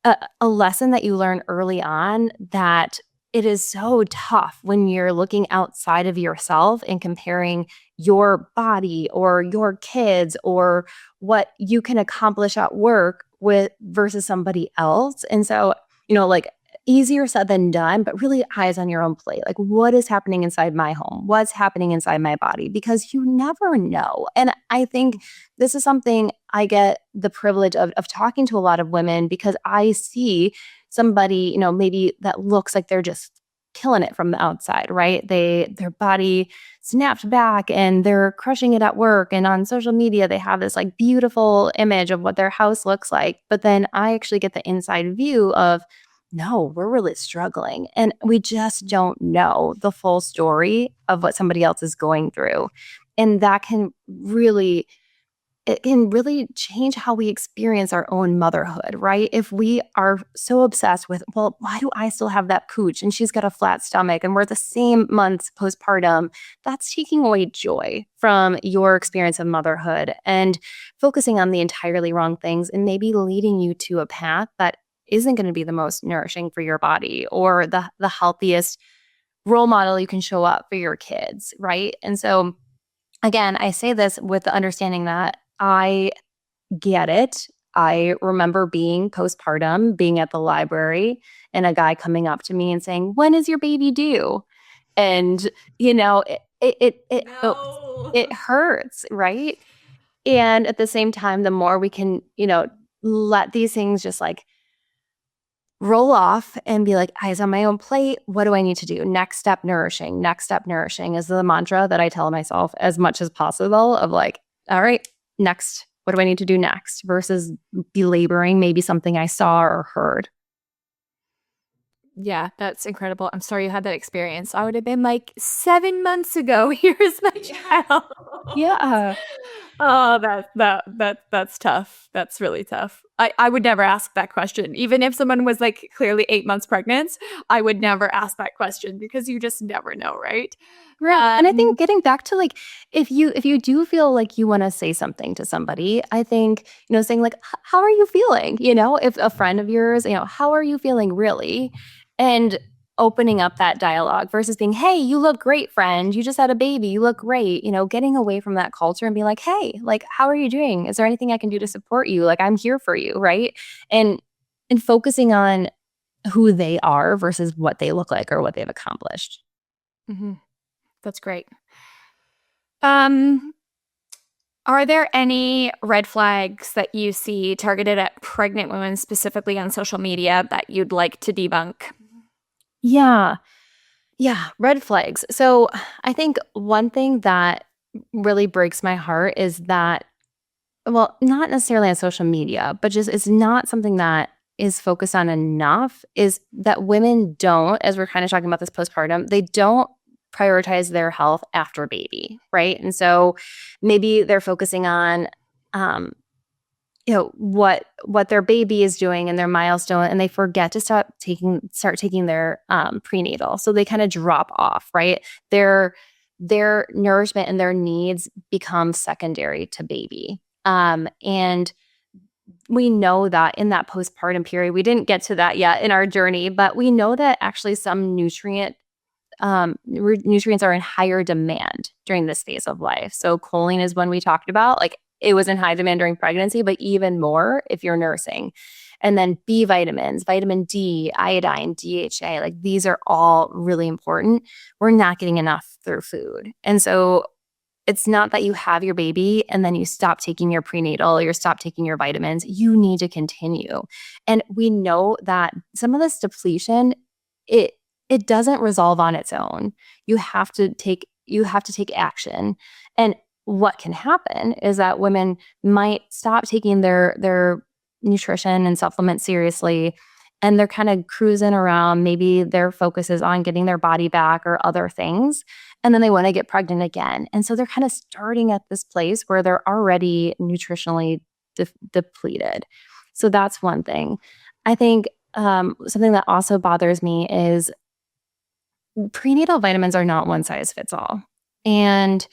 a lesson that you learn early on, that it is so tough when you're looking outside of yourself and comparing your body or your kids or what you can accomplish at work with versus somebody else. And so, like, easier said than done, but really eyes on your own plate. Like, what is happening inside my home? What's happening inside my body? Because you never know. And I think this is something I get the privilege of talking to a lot of women, because I see somebody, maybe that looks like they're just killing it from the outside, right? Their body snapped back and they're crushing it at work, and on social media they have this like beautiful image of what their house looks like. But then I actually get the inside view of, no, we're really struggling, and we just don't know the full story of what somebody else is going through. And that can really change how we experience our own motherhood, right? If we are so obsessed with, well, why do I still have that pooch and she's got a flat stomach and we're the same months postpartum, that's taking away joy from your experience of motherhood and focusing on the entirely wrong things, and maybe leading you to a path that isn't going to be the most nourishing for your body or the healthiest role model you can show up for your kids, right? And so, again, I say this with the understanding that I get it. I remember being postpartum, being at the library, and a guy coming up to me and saying, "When is your baby due?" And it hurts, right? And at the same time, the more we can, let these things just like roll off and be like, eyes on my own plate. What do I need to do? Next step, nourishing. Next step, nourishing is the mantra that I tell myself as much as possible, of like, all right, next, what do I need to do next? Versus belaboring maybe something I saw or heard. yeah, that's incredible. I'm sorry you had that experience. I would have been like, 7 months ago, here's my child. Yeah. Oh, that's tough. That's really tough. I would never ask that question. Even if someone was like clearly 8 months pregnant, I would never ask that question, because you just never know, right? Right. And I think getting back to like, if you do feel like you want to say something to somebody, I think, saying like, how are you feeling? If a friend of yours, how are you feeling really? And opening up that dialogue versus being, hey, you look great, friend. You just had a baby. You look great. Getting away from that culture and be like, hey, like, how are you doing? Is there anything I can do to support you? Like, I'm here for you. Right. And focusing on who they are versus what they look like or what they've accomplished. Mm-hmm. That's great. Are there any red flags that you see targeted at pregnant women, specifically on social media, that you'd like to debunk? Yeah. Yeah, red flags. So I think one thing that really breaks my heart is that, well, not necessarily on social media, but just it's not something that is focused on enough, is that women don't, as we're kind of talking about this postpartum, they don't prioritize their health after baby, right? And so maybe they're focusing on um, what their baby is doing and their milestone, and they forget to start taking their prenatal, so they kind of drop off, right? Their nourishment and their needs become secondary to baby. And we know that in that postpartum period, we didn't get to that yet in our journey, but we know that actually some nutrients are in higher demand during this phase of life. So choline is one we talked about. Like, it was in high demand during pregnancy, but even more if you're nursing. And then B vitamins, vitamin D, iodine, DHA, like these are all really important. We're not getting enough through food. And so it's not that you have your baby and then you stop taking your prenatal or you stop taking your vitamins. You need to continue. And we know that some of this depletion, it doesn't resolve on its own. You have to take action. And what can happen is that women might stop taking their nutrition and supplements seriously, and they're kind of cruising around. Maybe their focus is on getting their body back or other things, and then they want to get pregnant again. And so they're kind of starting at this place where they're already nutritionally depleted. So that's one thing. I think something that also bothers me is prenatal vitamins are not one size fits all. And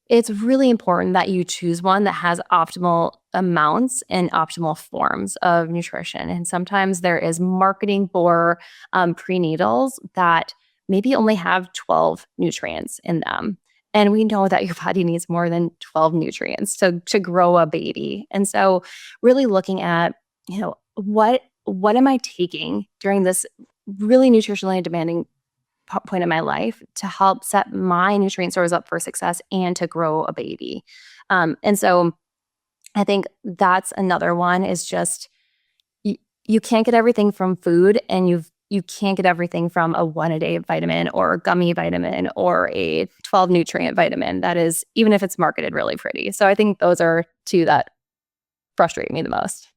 it's really important that you choose one that has optimal amounts and optimal forms of nutrition. And sometimes there is marketing for prenatals that maybe only have 12 nutrients in them. And we know that your body needs more than 12 nutrients to grow a baby. And so really looking at, what am I taking during this really nutritionally demanding point in my life to help set my nutrient stores up for success and to grow a baby. And so I think that's another one, is just you can't get everything from food, and you can't get everything from a 1-a-day vitamin or a gummy vitamin or a 12 nutrient vitamin that is, even if it's marketed really pretty. So I think those are two that frustrate me the most.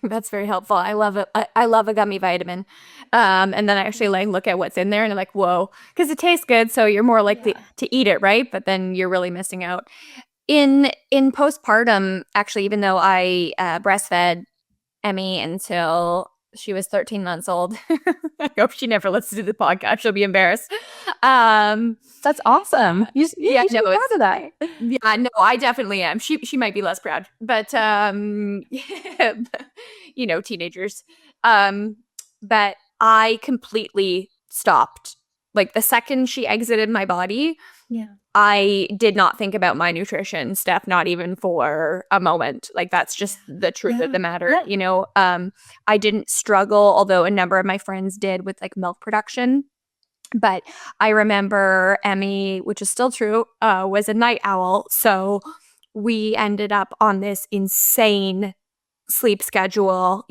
That's very helpful. I love it. I love a gummy vitamin. And then I actually look at what's in there and I'm like, whoa, because it tastes good. So you're more likely to eat it, right? But then you're really missing out. In postpartum, actually, even though I breastfed Emmy until she was 13 months old. I hope she never listens to the podcast. She'll be embarrassed. That's awesome. You should be proud of that. Yeah, no, I definitely am. She might be less proud, but teenagers. But I completely stopped. Like the second she exited my body, I did not think about my nutrition, Steph, not even for a moment. Like that's just the truth of the matter. I didn't struggle, although a number of my friends did, with like milk production. But I remember Emmy, which is still true, was a night owl. So we ended up on this insane sleep schedule.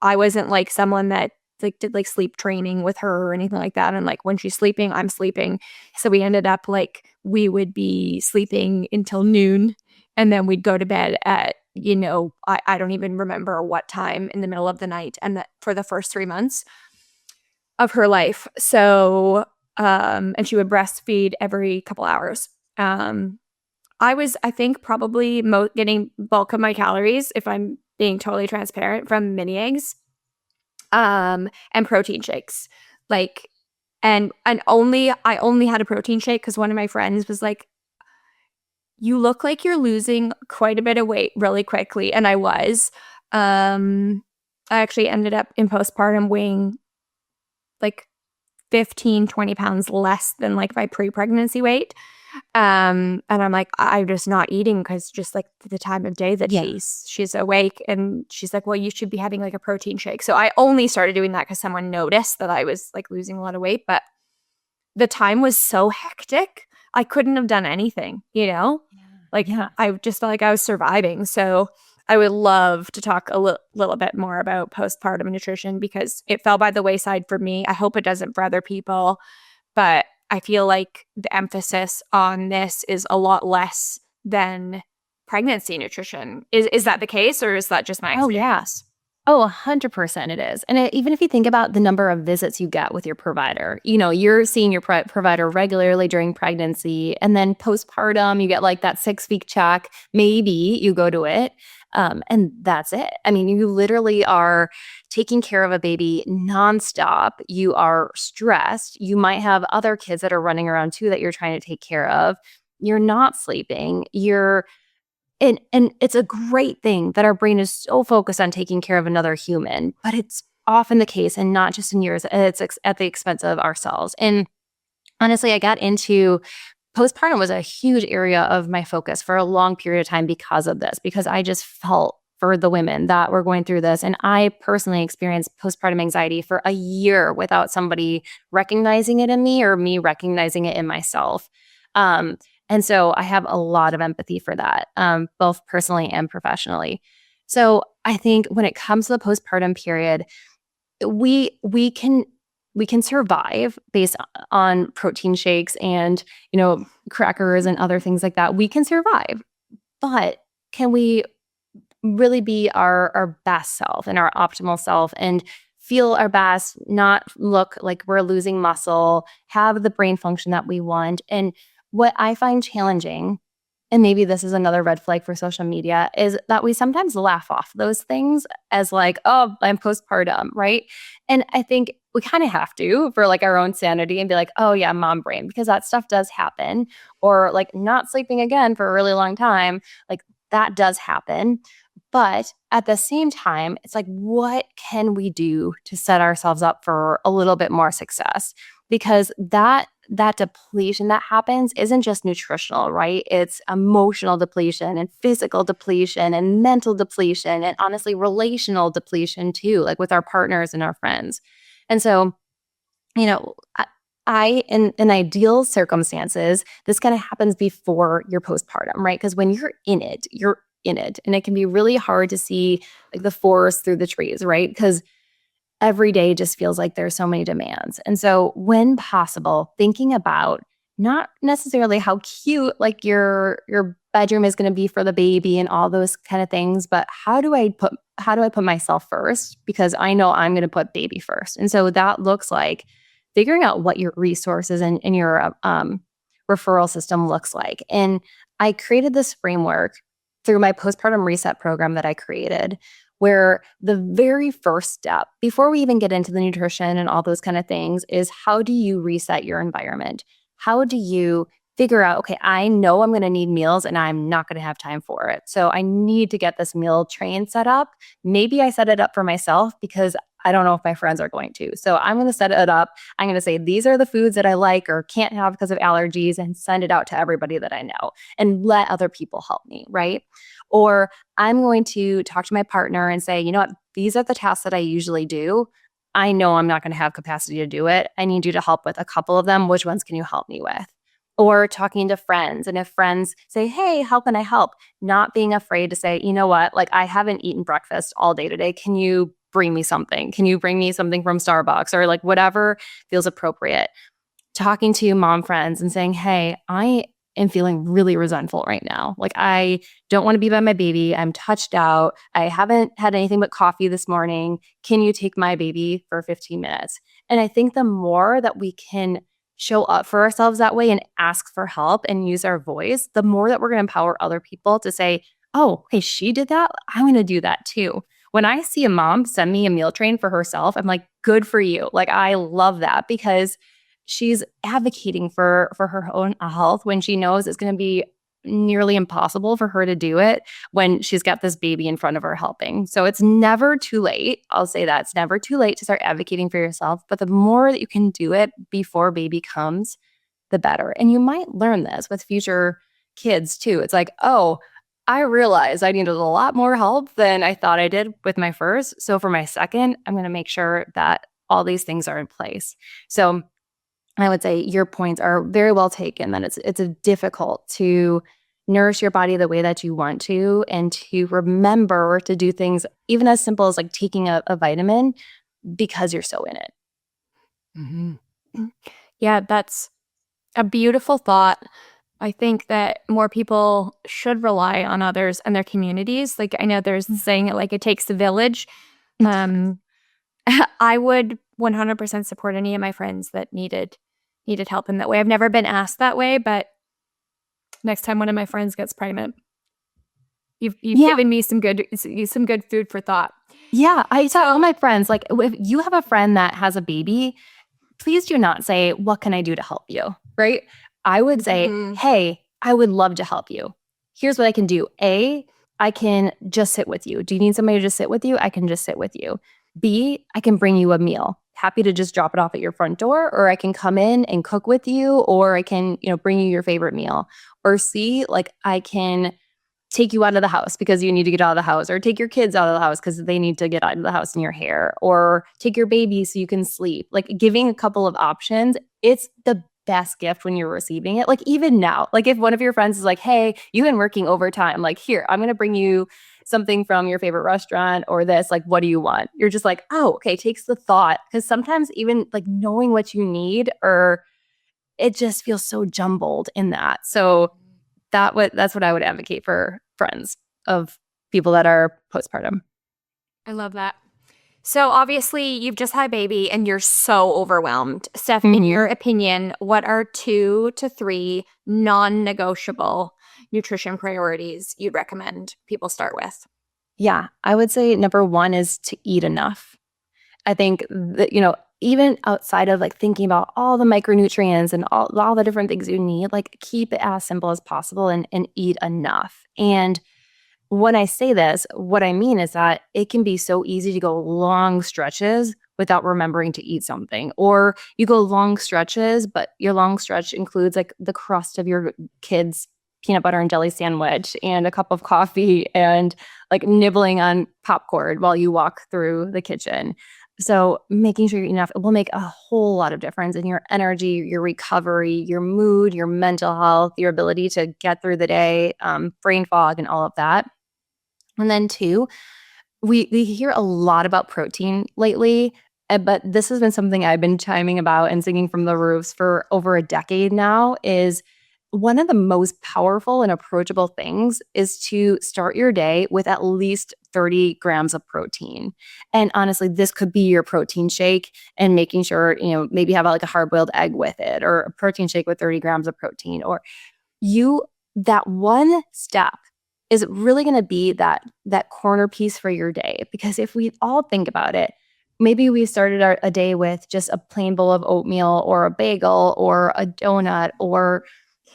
I wasn't like someone that did like sleep training with her or anything like that. And like when she's sleeping, I'm sleeping. So we ended up like we would be sleeping until noon, and then we'd go to bed at, I don't even remember what time in the middle of the night. And that for the first 3 months of her life. So, and she would breastfeed every couple hours. I was, I think, probably getting bulk of my calories, if I'm being totally transparent, from mini eggs. And protein shakes, and I only had a protein shake because one of my friends was like, you look like you're losing quite a bit of weight really quickly. And I was. I actually ended up in postpartum weighing like 15, 20 pounds less than like my pre-pregnancy weight. And I'm like, I'm just not eating because just like the time of day that she's awake, and she's like, well, you should be having like a protein shake. So I only started doing that because someone noticed that I was like losing a lot of weight, but the time was so hectic. I couldn't have done anything, I just felt like I was surviving. So I would love to talk a little bit more about postpartum nutrition because it fell by the wayside for me. I hope it doesn't for other people, but I feel like the emphasis on this is a lot less than pregnancy nutrition. Is that the case, or is that just my experience? Oh, 100% it is. And even if you think about the number of visits you get with your provider, you're seeing your provider regularly during pregnancy, and then postpartum, you get like that 6-week check. Maybe you go to it, and that's it. I mean, you literally are taking care of a baby nonstop. You are stressed. You might have other kids that are running around too that you're trying to take care of. You're not sleeping. And it's a great thing that our brain is so focused on taking care of another human, but it's often the case, and not just in yours, it's at the expense of ourselves. And honestly, I got into postpartum was a huge area of my focus for a long period of time because of this, because I just felt for the women that were going through this. And I personally experienced postpartum anxiety for a year without somebody recognizing it in me or me recognizing it in myself. And so I have a lot of empathy for that, both personally and professionally. So I think when it comes to the postpartum period, we can survive based on protein shakes and crackers and other things like that. We can survive, but can we really be our best self and our optimal self and feel our best, not look like we're losing muscle, have the brain function that we want? And what I find challenging, and maybe this is another red flag for social media, is that we sometimes laugh off those things as like, oh, I'm postpartum, right? And I think we kind of have to for like our own sanity and be like, oh yeah, mom brain, because that stuff does happen. Or like not sleeping again for a really long time, like that does happen. But at the same time, it's like, what can we do to set ourselves up for a little bit more success? Because that depletion that happens isn't just nutritional, right? It's emotional depletion and physical depletion and mental depletion and honestly relational depletion too, like with our partners and our friends. And so, I in ideal circumstances, this kind of happens before your postpartum, right? Because when you're in it, and it can be really hard to see like the forest through the trees, right? Because every day just feels like there's so many demands. And so when possible, thinking about not necessarily how cute like your bedroom is going to be for the baby and all those kind of things, but how do I put myself first? Because I know I'm going to put baby first. And so that looks like figuring out what your resources and your referral system looks like. And I created this framework through my postpartum reset program that I created, where the very first step, before we even get into the nutrition and all those kind of things, is how do you reset your environment? How do you figure out, okay, I know I'm going to need meals and I'm not going to have time for it. So I need to get this meal train set up. Maybe I set it up for myself because I don't know if my friends are going to. So I'm going to set it up. I'm going to say, these are the foods that I like or can't have because of allergies, and send it out to everybody that I know and let other people help me, right? Or I'm going to talk to my partner and say, you know what, these are the tasks that I usually do. I know I'm not going to have capacity to do it. I need you to help with a couple of them. Which ones can you help me with? Or talking to friends. And if friends say, hey, how can I help? Not being afraid to say, you know what, like I haven't eaten breakfast all day today. Can you bring me something? Can you bring me something from Starbucks or like whatever feels appropriate? Talking to mom friends and saying, hey, I am feeling really resentful right now. Like I don't want to be by my baby. I'm touched out. I haven't had anything but coffee this morning. Can you take my baby for 15 minutes? And I think the more that we can show up for ourselves that way and ask for help and use our voice, the more that we're going to empower other people to say, oh, hey, she did that. I'm going to do that too. When I see a mom send me a meal train for herself, I'm like, good for you. Like, I love that because she's advocating for her own health when she knows it's going to be nearly impossible for her to do it when she's got this baby in front of her helping. So it's never too late. I'll say that it's never too late to start advocating for yourself. But the more that you can do it before baby comes, the better. And you might learn this with future kids too. It's like, oh, I realized I needed a lot more help than I thought I did with my first. So for my second, I'm going to make sure that all these things are in place. So I would say your points are very well taken, that it's difficult to nourish your body the way that you want to, and to remember to do things even as simple as like taking a vitamin because you're so in it. Mm-hmm. Yeah, that's a beautiful thought. I think that more people should rely on others and their communities. Like I know there's the saying like it takes a village. I would 100% support any of my friends that needed help in that way. I've never been asked that way, but next time one of my friends gets pregnant, you've given me some good food for thought. Yeah, I tell all my friends, like, if you have a friend that has a baby, please do not say, "What can I do to help you?" Right? I would say, "Hey, I would love to help you. Here's what I can do. A, I can just sit with you. Do you need somebody to just sit with you? I can just sit with you. B, I can bring you a meal. Happy to just drop it off at your front door, or I can come in and cook with you, or I can, bring you your favorite meal. Or C, like I can take you out of the house because you need to get out of the house, or take your kids out of the house because they need to get out of the house in your hair, or take your baby so you can sleep." Like giving a couple of options, it's the best gift when you're receiving it. Like even now, like if one of your friends is like, "Hey, you've been working overtime, like here, I'm going to bring you something from your favorite restaurant or this, like, what do you want?" You're just like, "Oh, okay," takes the thought. Because sometimes even like knowing what you need, or it just feels so jumbled in that. So that's what I would advocate for friends of people that are postpartum. I love that. So obviously you've just had a baby and you're so overwhelmed. Steph, in your opinion, what are 2 to 3 non-negotiable nutrition priorities you'd recommend people start with? Yeah, I would say number 1 is to eat enough. I think that, even outside of like thinking about all the micronutrients and all the different things you need, like keep it as simple as possible and eat enough. And when I say this, what I mean is that it can be so easy to go long stretches without remembering to eat something. Or you go long stretches, but your long stretch includes like the crust of your kid's peanut butter and jelly sandwich and a cup of coffee and like nibbling on popcorn while you walk through the kitchen. So making sure you eat enough, it will make a whole lot of difference in your energy, your recovery, your mood, your mental health, your ability to get through the day, brain fog and all of that. And then 2, we hear a lot about protein lately, but this has been something I've been chiming about and singing from the roofs for over a decade now. Is one of the most powerful and approachable things is to start your day with at least 30 grams of protein. And honestly, this could be your protein shake, and making sure, maybe have like a hard-boiled egg with it, or a protein shake with 30 grams of protein. Or that one step is really going to be that corner piece for your day. Because if we all think about it, maybe we started a day with just a plain bowl of oatmeal or a bagel or a donut or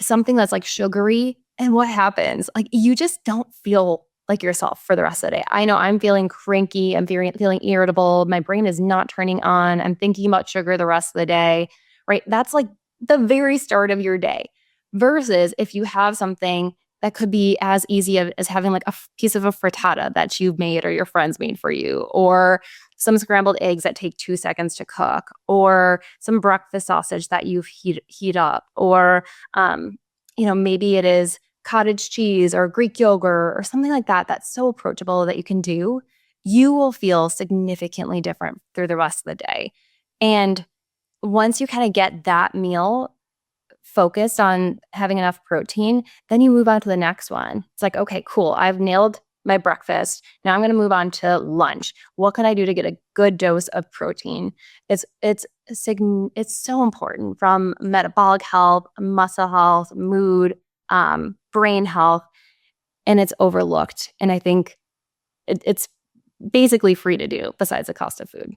something that's like sugary. And what happens? Like you just don't feel like yourself for the rest of the day. I know I'm feeling cranky. I'm feeling irritable. My brain is not turning on. I'm thinking about sugar the rest of the day, right? That's like the very start of your day. Versus if you have something that could be as easy as having like a piece of a frittata that you've made or your friends made for you, or some scrambled eggs that take 2 seconds to cook, or some breakfast sausage that you heat up, or maybe it is cottage cheese or Greek yogurt or something like that that's so approachable that you can do. You will feel significantly different through the rest of the day. And once you kind of get that meal focused on having enough protein, then you move on to the next one. It's like, okay, cool. I've nailed my breakfast. Now I'm going to move on to lunch. What can I do to get a good dose of protein? It's so important from metabolic health, muscle health, mood, brain health, and it's overlooked. And I think it's basically free to do besides the cost of food.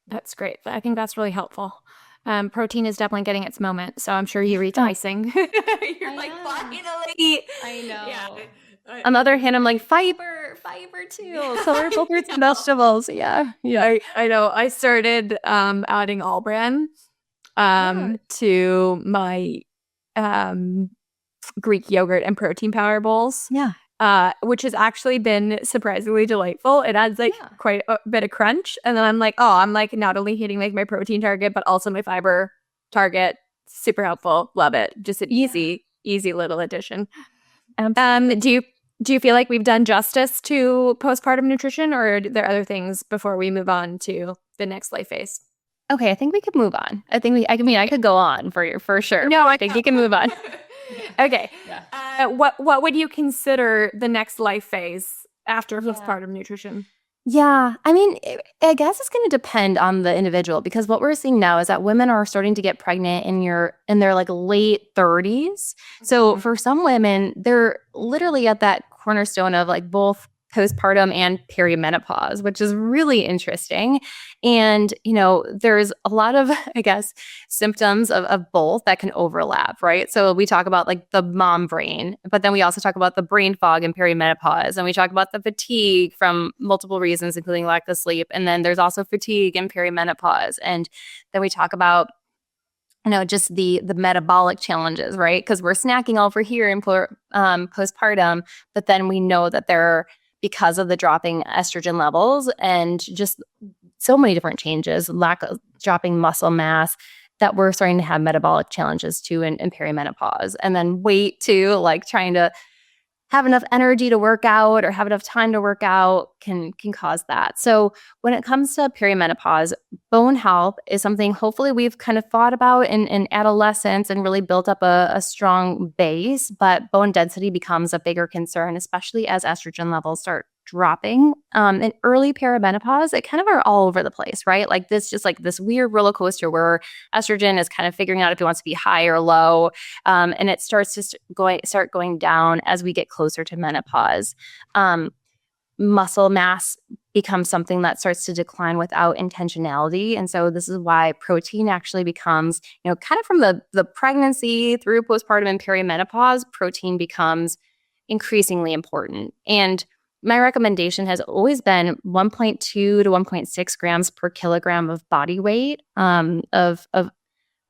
That's great. I think that's really helpful. Protein is definitely getting its moment, so I'm sure you're enticing. You're like, finally. I know. Yeah. On the other hand, I'm like, fiber too. Colorful fruits and vegetables. Yeah. I know. I started adding all bran to my Greek yogurt and protein powder bowls. Yeah. Which has actually been surprisingly delightful. It adds quite a bit of crunch. And then I'm like, oh, I'm like not only hitting like my protein target, but also my fiber target. Super helpful. Love it. Just an easy easy little addition. Do you feel like we've done justice to postpartum nutrition, or are there other things before we move on to the next life phase? Okay, I think we could move on. I could go on for sure. No, I think you can move on. Okay. Yeah. What would you consider the next life phase after postpartum nutrition? Yeah, I mean, I guess it's going to depend on the individual, because what we're seeing now is that women are starting to get pregnant in their like late 30s. So for some women, they're literally at that cornerstone of like both postpartum and perimenopause, which is really interesting. And, there's a lot of, I guess, symptoms of both that can overlap, right? So we talk about like the mom brain, but then we also talk about the brain fog in perimenopause, and we talk about the fatigue from multiple reasons, including lack of sleep. And then there's also fatigue in perimenopause. And then we talk about just the metabolic challenges, right? Because we're snacking over here in postpartum, but then we know that because of the dropping estrogen levels and just so many different changes, lack of dropping muscle mass, that we're starting to have metabolic challenges too in perimenopause. And then weight too, like trying to have enough energy to work out or have enough time to work out can cause that. So when it comes to perimenopause, bone health is something hopefully we've kind of thought about in adolescence and really built up a strong base, but bone density becomes a bigger concern, especially as estrogen levels start dropping. In early perimenopause, it kind of are all over the place, right? Like this weird roller coaster where estrogen is kind of figuring out if it wants to be high or low. And it starts to start going down as we get closer to menopause. Muscle mass becomes something that starts to decline without intentionality. And so this is why protein actually becomes, kind of from the pregnancy through postpartum and perimenopause, protein becomes increasingly important. And my recommendation has always been 1.2 to 1.6 grams per kilogram of body weight, of a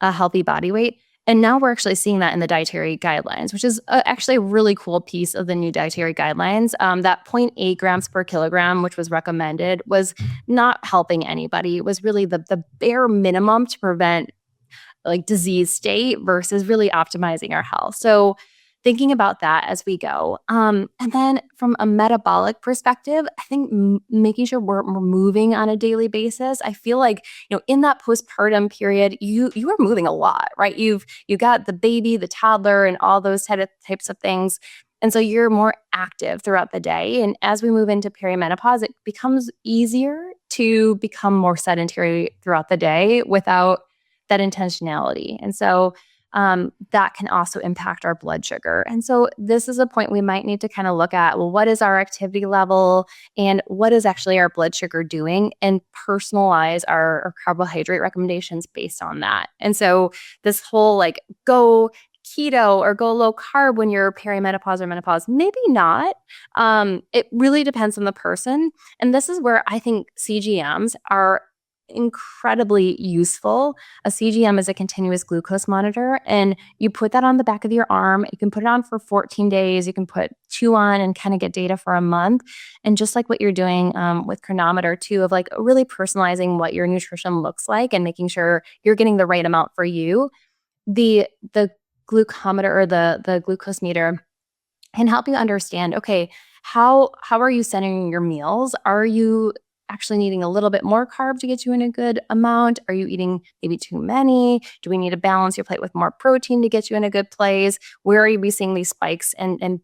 healthy body weight. And now we're actually seeing that in the dietary guidelines, which is actually a really cool piece of the new dietary guidelines. That 0.8 grams per kilogram, which was recommended, was not helping anybody. It was really the bare minimum to prevent like disease state versus really optimizing our health. So thinking about that as we go. And then from a metabolic perspective, I think making sure we're moving on a daily basis. I feel like, in that postpartum period, you are moving a lot, right? You got the baby, the toddler, and all those types of things. And so you're more active throughout the day. And as we move into perimenopause, it becomes easier to become more sedentary throughout the day without that intentionality. And so that can also impact our blood sugar. And so this is a point we might need to kind of look at, well, what is our activity level and what is actually our blood sugar doing, and personalize our carbohydrate recommendations based on that. And so this whole like go keto or go low carb when you're perimenopause or menopause, maybe not. It really depends on the person. And this is where I think CGMs are incredibly useful. A CGM is a continuous glucose monitor, and you put that on the back of your arm. You can put it on for 14 days. You can put 2 on and kind of get data for a month. And just like what you're doing with Chronometer too, of like really personalizing what your nutrition looks like and making sure you're getting the right amount for you. The glucometer or the glucose meter can help you understand, okay, how are you setting your meals? Are you actually needing a little bit more carb to get you in a good amount? Are you eating maybe too many? Do we need to balance your plate with more protein to get you in a good place? Where are you seeing these spikes and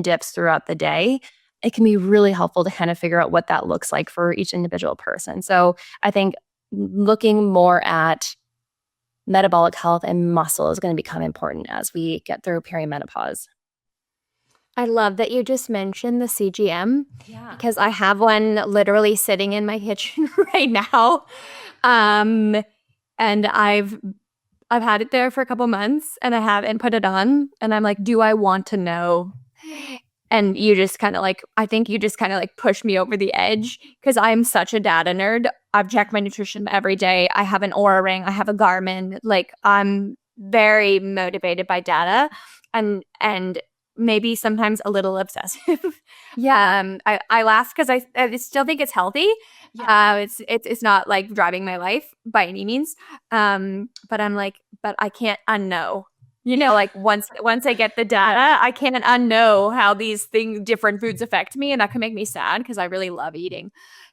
dips throughout the day? It can be really helpful to kind of figure out what that looks like for each individual person. So I think looking more at metabolic health and muscle is going to become important as we get through perimenopause. I love that you just mentioned the CGM, because I have one literally sitting in my kitchen right now. And I've had it there for a couple months, and I haven't put it on, and I'm like, do I want to know? And you just kind of like, I think you just kind of like push me over the edge, because I'm such a data nerd. I've checked my nutrition every day. I have an Oura ring. I have a Garmin. Like, I'm very motivated by data, and maybe sometimes a little obsessive. I laugh because I still think it's healthy. It's not like driving my life by any means. But I'm like, but I can't unknow. Like once I get the data, I can't unknow how these different foods affect me, and that can make me sad because I really love eating.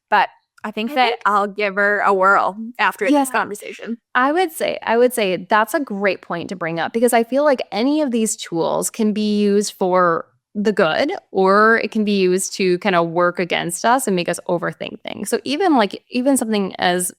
But I think I'll give her a whirl after this conversation. I would say that's a great point to bring up, because I feel like any of these tools can be used for the good, or it can be used to kind of work against us and make us overthink things. So even something as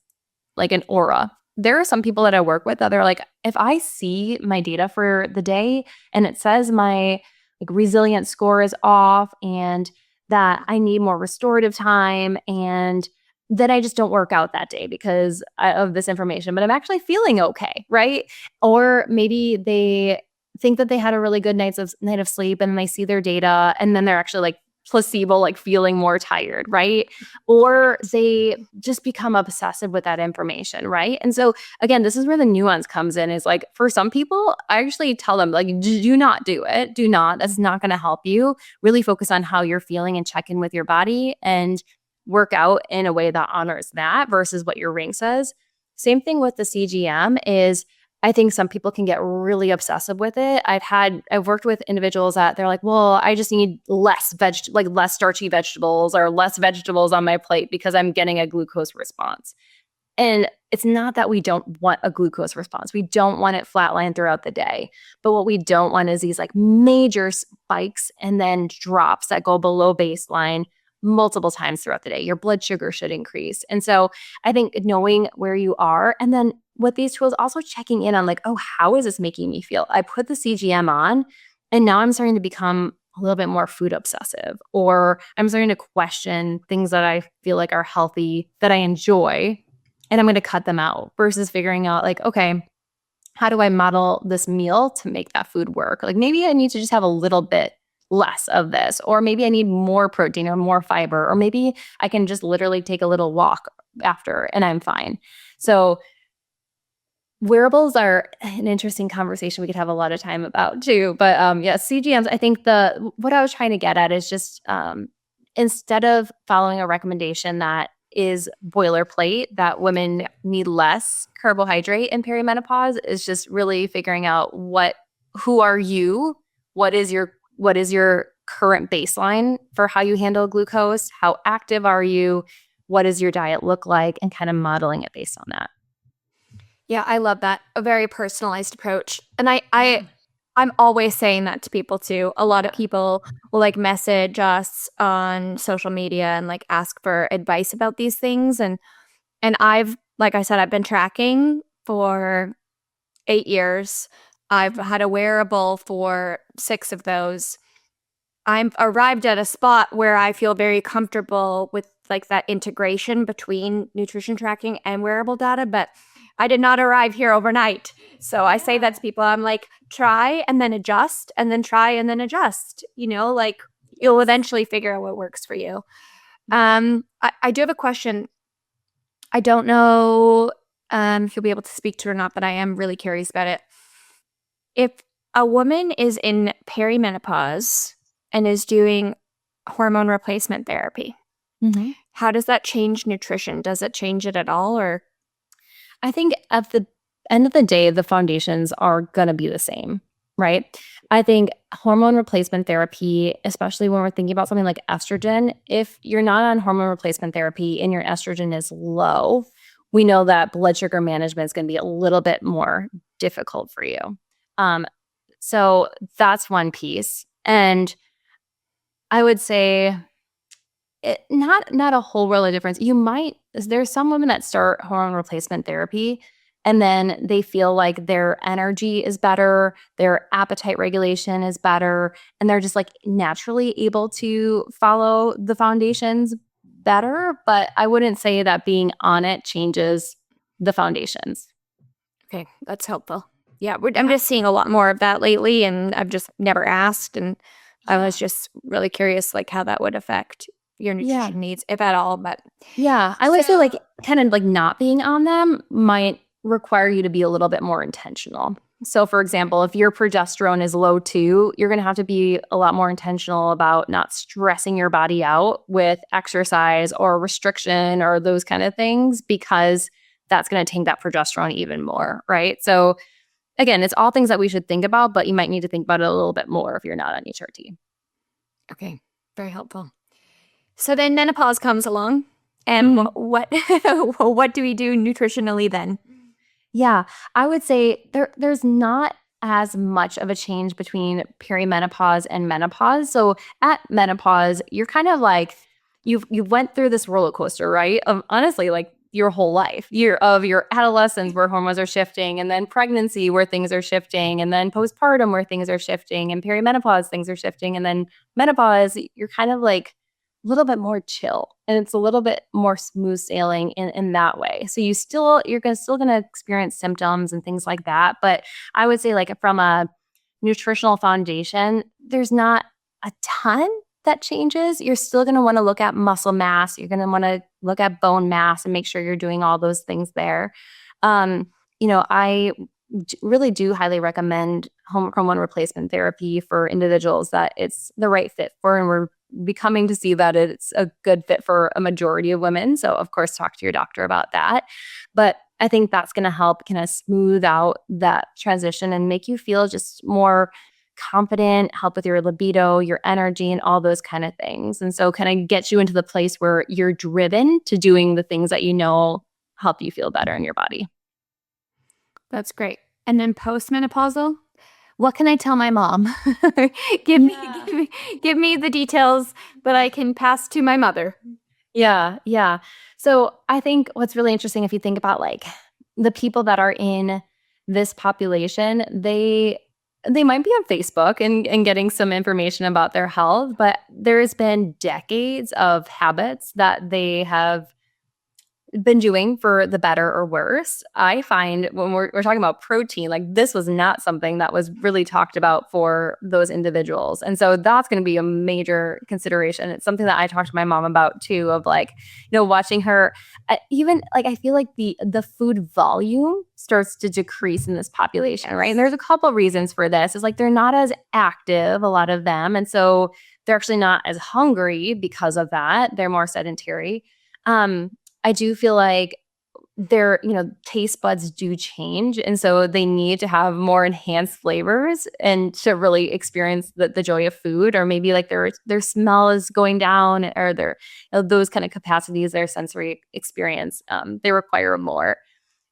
like an aura. There are some people that I work with that are like, if I see my data for the day and it says my like resilience score is off and that I need more restorative time, and then I just don't work out that day because of this information, but I'm actually feeling okay, right? Or maybe they think that they had a really good night of sleep, and they see their data and then they're actually like placebo, like feeling more tired, right? Or they just become obsessive with that information, right? And so again, this is where the nuance comes in, is like, for some people, I actually tell them, like, do not do it. Do not. That's not going to help you. Really focus on how you're feeling and check in with your body and work out in a way that honors that versus what your ring says. Same thing with the CGM is, I think some people can get really obsessive with it. I've worked with individuals that they're like, well, I just need less starchy vegetables or less vegetables on my plate because I'm getting a glucose response. And it's not that we don't want a glucose response. We don't want it flatlined throughout the day. But what we don't want is these like major spikes and then drops that go below baseline multiple times throughout the day. Your blood sugar should increase. And so I think knowing where you are, and then with these tools, also checking in on like, oh, how is this making me feel? I put the CGM on and now I'm starting to become a little bit more food obsessive, or I'm starting to question things that I feel like are healthy, that I enjoy, and I'm going to cut them out, versus figuring out like, okay, how do I model this meal to make that food work? Like maybe I need to just have a little bit less of this, or maybe I need more protein or more fiber, or maybe I can just literally take a little walk after and I'm fine. So wearables are an interesting conversation we could have a lot of time about too. But CGMs, I think what I was trying to get at is just instead of following a recommendation that is boilerplate, that women need less carbohydrate in perimenopause, is just really figuring out who are you, what is your current baseline for how you handle glucose, how active are you, what does your diet look like, and kind of modeling it based on that. Yeah, I love that. A very personalized approach. And I'm always saying that to people too. A lot of people will like message us on social media and like ask for advice about these things. And I've, like I said, I've been tracking for 8 years. I've had a wearable for 6 of those. I'm arrived at a spot where I feel very comfortable with like that integration between nutrition tracking and wearable data, but I did not arrive here overnight. So I say that to people. I'm like, try and then adjust, and then try and then adjust. Like you'll eventually figure out what works for you. I do have a question. I don't know if you'll be able to speak to it or not, but I am really curious about it. If a woman is in perimenopause and is doing hormone replacement therapy, how does that change nutrition? Does it change it at all, or? I think at the end of the day, the foundations are going to be the same, right? I think hormone replacement therapy, especially when we're thinking about something like estrogen, if you're not on hormone replacement therapy and your estrogen is low, we know that blood sugar management is going to be a little bit more difficult for you. So that's one piece. And I would say not a whole world of difference. There's some women that start hormone replacement therapy and then they feel like their energy is better, their appetite regulation is better, and they're just like naturally able to follow the foundations better. But I wouldn't say that being on it changes the foundations. Okay, that's helpful. Yeah, I'm just seeing a lot more of that lately, and I've just never asked, and I was just really curious like how that would affect your nutrition needs, if at all. But I would say like kind of like not being on them might require you to be a little bit more intentional. So for example, if your progesterone is low too, you're going to have to be a lot more intentional about not stressing your body out with exercise or restriction or those kind of things, because that's going to tank that progesterone even more, right? So again, it's all things that we should think about, but you might need to think about it a little bit more if you're not on HRT. Okay, very helpful. So then menopause comes along, and what what do we do nutritionally then? Yeah, I would say there's not as much of a change between perimenopause and menopause. So at menopause, you're kind of like you went through this roller coaster, right? Of honestly, like your whole life, of your adolescence where hormones are shifting, and then pregnancy where things are shifting, and then postpartum where things are shifting, and perimenopause things are shifting, and then menopause, you're kind of like a little bit more chill, and it's a little bit more smooth sailing in that way. So still gonna experience symptoms and things like that. But I would say, like, from a nutritional foundation, there's not a ton that changes. You're still gonna want to look at muscle mass. You're gonna want to look at bone mass and make sure you're doing all those things there. I really do highly recommend hormone replacement therapy for individuals that it's the right fit for, and we're becoming to see that it's a good fit for a majority of women. So of course, talk to your doctor about that. But I think that's going to help kind of smooth out that transition and make you feel just more confident, help with your libido, your energy, and all those kind of things. And so kind of get you into the place where you're driven to doing the things that you know help you feel better in your body. That's great. And then postmenopausal, what can I tell my mom? give me the details that I can pass to my mother. Yeah. So I think what's really interesting, if you think about like the people that are in this population, they might be on Facebook and getting some information about their health, but there's been decades of habits that they have been doing for the better or worse. I find when we're talking about protein, like this was not something that was really talked about for those individuals. And so that's going to be a major consideration. It's something that I talked to my mom about too, of like, watching her, even like, I feel like the food volume starts to decrease in this population, right? And there's a couple of reasons for this. Is like they're not as active, a lot of them. And so they're actually not as hungry because of that. They're more sedentary. I do feel like their, taste buds do change. And so they need to have more enhanced flavors and to really experience the joy of food, or maybe like their smell is going down, or their, those kind of capacities, their sensory experience, they require more.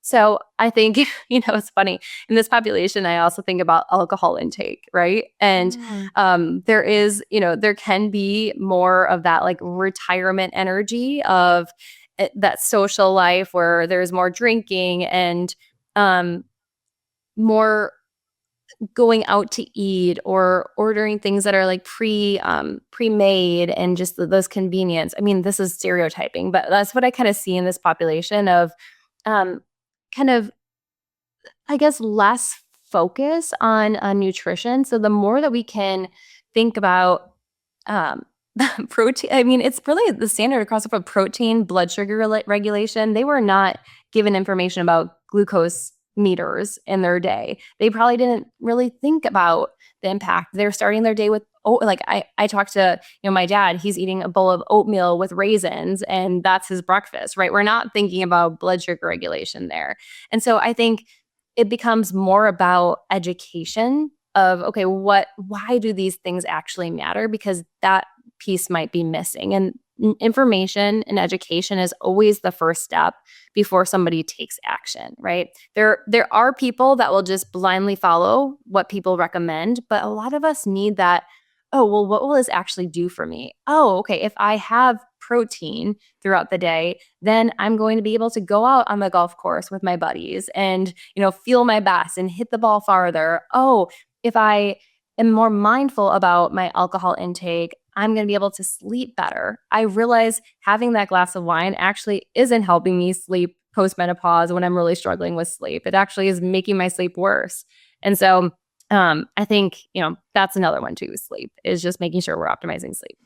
So I think, it's funny in this population, I also think about alcohol intake, right? And there is, there can be more of that like retirement energy of that social life where there's more drinking and more going out to eat or ordering things that are like pre-made and just those convenience. I mean, this is stereotyping, but that's what I kind of see in this population of kind of, I guess, less focus on nutrition. So the more that we can think about protein, I mean, it's really the standard across the board. Protein, blood sugar regulation. They were not given information about glucose meters in their day. They probably didn't really think about the impact. They're starting their day with like I talked to my dad. He's eating a bowl of oatmeal with raisins, and that's his breakfast. Right? We're not thinking about blood sugar regulation there, and so I think it becomes more about education of why do these things actually matter, because that piece might be missing. And information and education is always the first step before somebody takes action, right? There are people that will just blindly follow what people recommend, but a lot of us need that, what will this actually do for me? If I have protein throughout the day, then I'm going to be able to go out on the golf course with my buddies and, feel my best and hit the ball farther. If I am more mindful about my alcohol intake, I'm going to be able to sleep better. I realize having that glass of wine actually isn't helping me sleep postmenopause when I'm really struggling with sleep. It actually is making my sleep worse. And so I think, that's another one too, sleep, is just making sure we're optimizing sleep.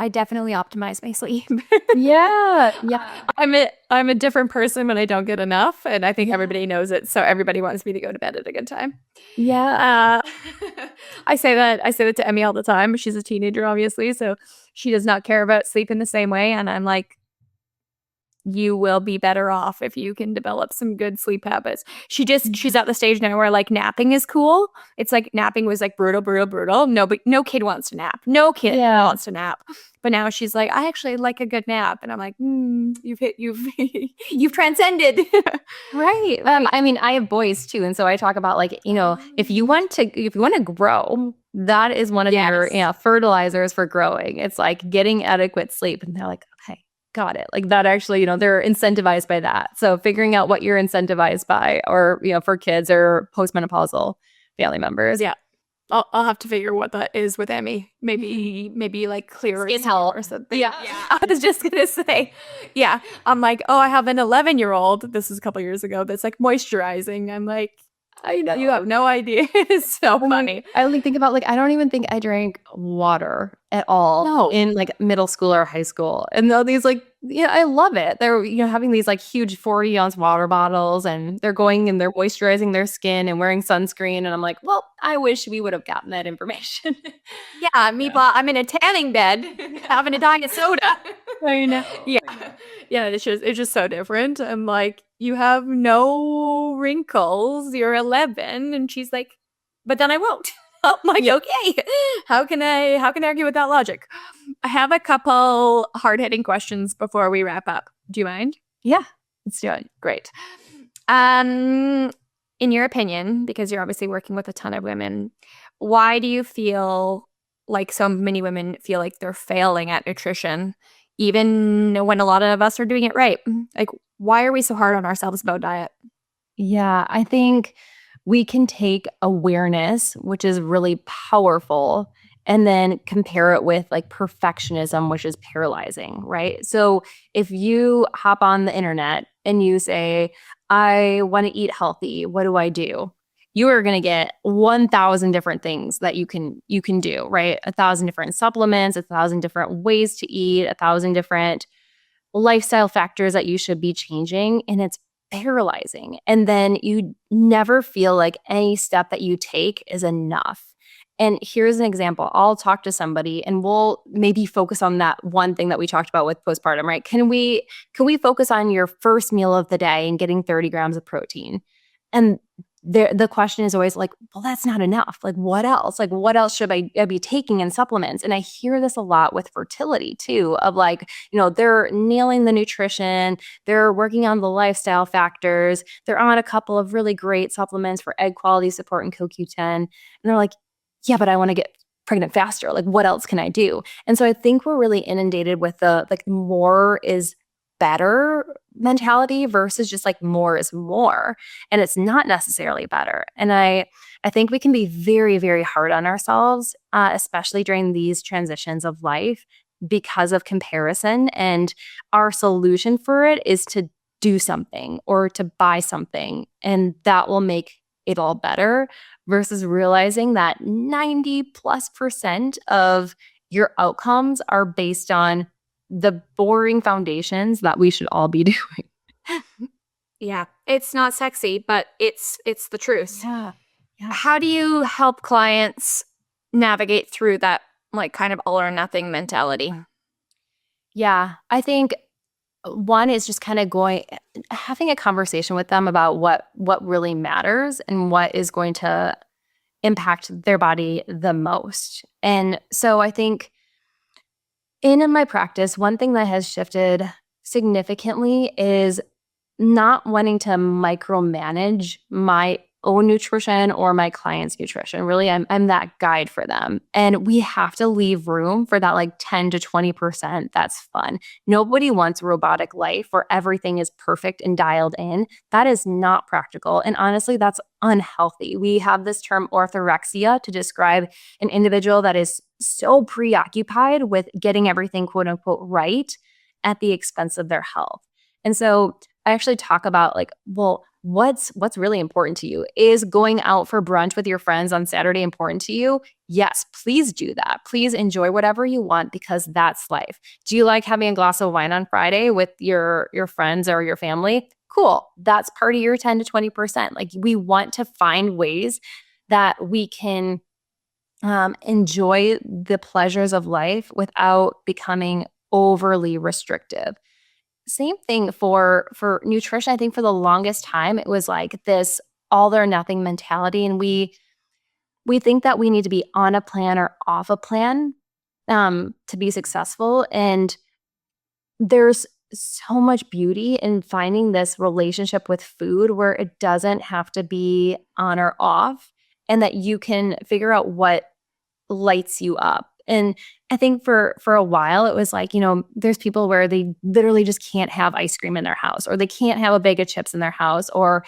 I definitely optimize my sleep. Yeah. I'm a different person when I don't get enough, and I think everybody knows it. So everybody wants me to go to bed at a good time. Yeah. I say that to Emmy all the time. She's a teenager, obviously, so she does not care about sleep in the same way. And I'm like, you will be better off if you can develop some good sleep habits. She's at the stage now where like napping is cool. It's like napping was like brutal. No kid wants to nap. No kid wants to nap. But now she's like, I actually like a good nap. And I'm like, you've transcended. Right. I mean, I have boys too. And so I talk about like, if you want to grow, that is one of your fertilizers for growing. It's like getting adequate sleep. And they're like, okay, got it. Like that actually, they're incentivized by that. So figuring out what you're incentivized by, or, for kids or postmenopausal family members. Yeah. I'll have to figure what that is with Emmy. Maybe like clearer skin health or something. Yeah. I was just gonna say, yeah. I'm like, oh, I have an 11-year-old. This was a couple years ago. That's like moisturizing. I'm like, I know you have no idea. It's so funny. I like think about I don't even think I drank water at all in like middle school or high school. And though these I love it. They're having these like huge 40-ounce water bottles, and they're going and they're moisturizing their skin and wearing sunscreen. And I'm like, well, I wish we would have gotten that information. Yeah, meanwhile, I'm in a tanning bed having a diet soda. I know. Yeah, it's just so different. I'm like, you have no wrinkles. You're 11, and she's like, but then I won't. I'm like, okay. How can I argue with that logic? I have a couple hard-hitting questions before we wrap up. Do you mind? Yeah, let's do it. Great. In your opinion, because you're obviously working with a ton of women, why do you feel like so many women feel like they're failing at nutrition, even when a lot of us are doing it right? Like, why are we so hard on ourselves about diet? Yeah, I think we can take awareness, which is really powerful, and then compare it with like perfectionism, which is paralyzing, right? So if you hop on the internet and you say, I want to eat healthy, what do I do? You are going to get 1,000 different things that you can do, right? 1,000 different supplements, 1,000 different ways to eat, 1,000 different lifestyle factors that you should be changing. And it's paralyzing. And then you never feel like any step that you take is enough. And here's an example. I'll talk to somebody and we'll maybe focus on that one thing that we talked about with postpartum, right? Can we focus on your first meal of the day and getting 30 grams of protein? And the question is always like, well, that's not enough. Like, what else? Like, what else should I be taking in supplements? And I hear this a lot with fertility too, of like, they're nailing the nutrition, they're working on the lifestyle factors, they're on a couple of really great supplements for egg quality support and CoQ10. And they're like, yeah, but I want to get pregnant faster. Like, what else can I do? And so I think we're really inundated with the like more is better mentality versus just like more is more. And it's not necessarily better. And I think we can be very, very hard on ourselves, especially during these transitions of life because of comparison. And our solution for it is to do something or to buy something, and that will make it all better, versus realizing that 90+% of your outcomes are based on the boring foundations that we should all be doing. Yeah, it's not sexy, but it's the truth. Yeah. How do you help clients navigate through that like kind of all or nothing mentality? Yeah, I think one is just kind of having a conversation with them about what really matters and what is going to impact their body the most. And so I think in my practice, one thing that has shifted significantly is not wanting to micromanage my own nutrition or my clients' nutrition. Really, I'm that guide for them. And we have to leave room for that like 10 to 20% that's fun. Nobody wants a robotic life where everything is perfect and dialed in. That is not practical. And honestly, that's unhealthy. We have this term orthorexia to describe an individual that is so preoccupied with getting everything quote unquote right at the expense of their health. And so I actually talk about like, well, what's really important to you? Is going out for brunch with your friends on Saturday important to you? Yes, please do that. Please enjoy whatever you want, because that's life. Do you like having a glass of wine on Friday with your friends or your family? Cool. That's part of your 10 to 20%. Like, we want to find ways that we can enjoy the pleasures of life without becoming overly restrictive. same thing for nutrition. I think for the longest time, it was like this all or nothing mentality. And we think that we need to be on a plan or off a plan to be successful. And there's so much beauty in finding this relationship with food where it doesn't have to be on or off, and that you can figure out what lights you up. And I think for a while it was like, there's people where they literally just can't have ice cream in their house, or they can't have a bag of chips in their house, or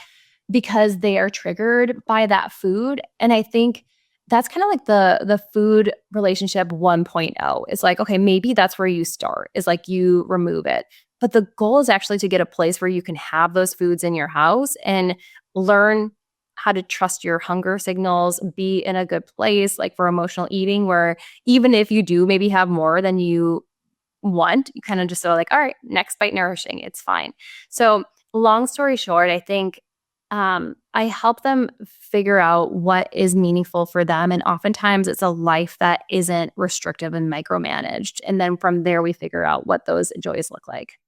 because they are triggered by that food. And I think that's kind of like the food relationship 1.0. It's like, okay, maybe that's where you start, is like you remove it. But the goal is actually to get a place where you can have those foods in your house and learn how to trust your hunger signals, be in a good place, like for emotional eating, where even if you do maybe have more than you want, you kind of just are like, all right, next bite nourishing, it's fine. So long story short, I think I help them figure out what is meaningful for them. And oftentimes it's a life that isn't restrictive and micromanaged. And then from there, we figure out what those joys look like.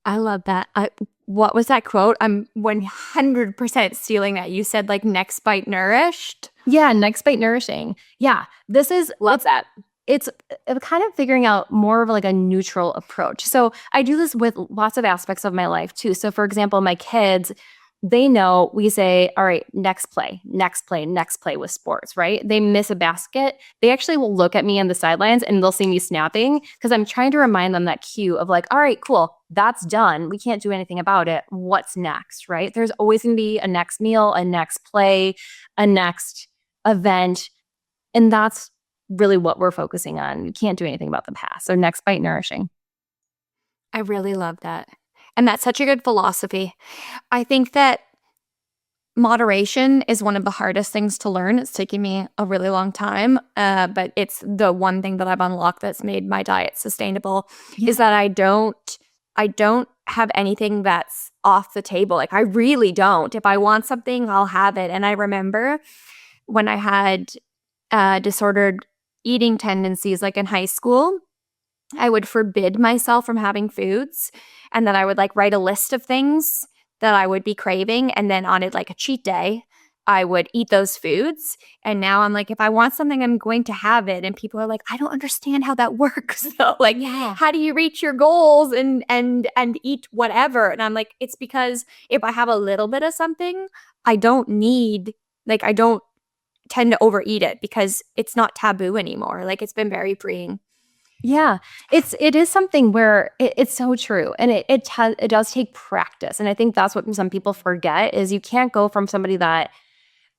I love that. What was that quote? I'm 100% stealing that. You said like next bite nourished. Yeah, next bite nourishing. Yeah, this is Love that. It's kind of figuring out more of like a neutral approach. So I do this with lots of aspects of my life too. So for example, my kids, they know we say, all right, next play with sports, right? They miss a basket. They actually will look at me on the sidelines and they'll see me snapping because I'm trying to remind them that cue of like, all right, cool, that's done. We can't do anything about it. What's next, right? There's always going to be a next meal, a next play, a next event. And that's really what we're focusing on. You can't do anything about the past. So next bite nourishing. I really love that. And that's such a good philosophy. I think that moderation is one of the hardest things to learn. It's taken me a really long time, but it's the one thing that I've unlocked that's made my diet sustainable. Is that I don't have anything that's off the table. Like I really don't. If I want something, I'll have it. And I remember when I had disordered eating tendencies, like in high school, I would forbid myself from having foods, and then I would like write a list of things that I would be craving, and then on it, like a cheat day, I would eat those foods. And now I'm like, if I want something, I'm going to have it. And people are like, I don't understand how that works. So like, how do you reach your goals and eat whatever? And I'm like, it's because if I have a little bit of something, I don't tend to overeat it because it's not taboo anymore. Like it's been very freeing. Yeah, it is something where it's so true, and it does take practice. And I think that's what some people forget is you can't go from somebody that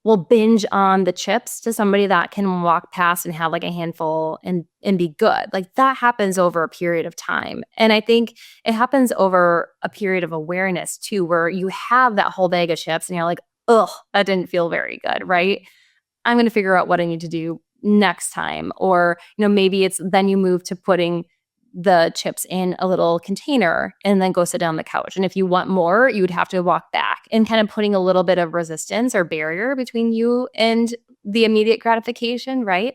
will binge on the chips to somebody that can walk past and have like a handful and be good. Like that happens over a period of time. And I think it happens over a period of awareness too, where you have that whole bag of chips and you're like, ugh, that didn't feel very good, right? I'm going to figure out what I need to do next time. Or, maybe it's then you move to putting the chips in a little container and then go sit down on the couch. And if you want more, you would have to walk back, and kind of putting a little bit of resistance or barrier between you and the immediate gratification, right?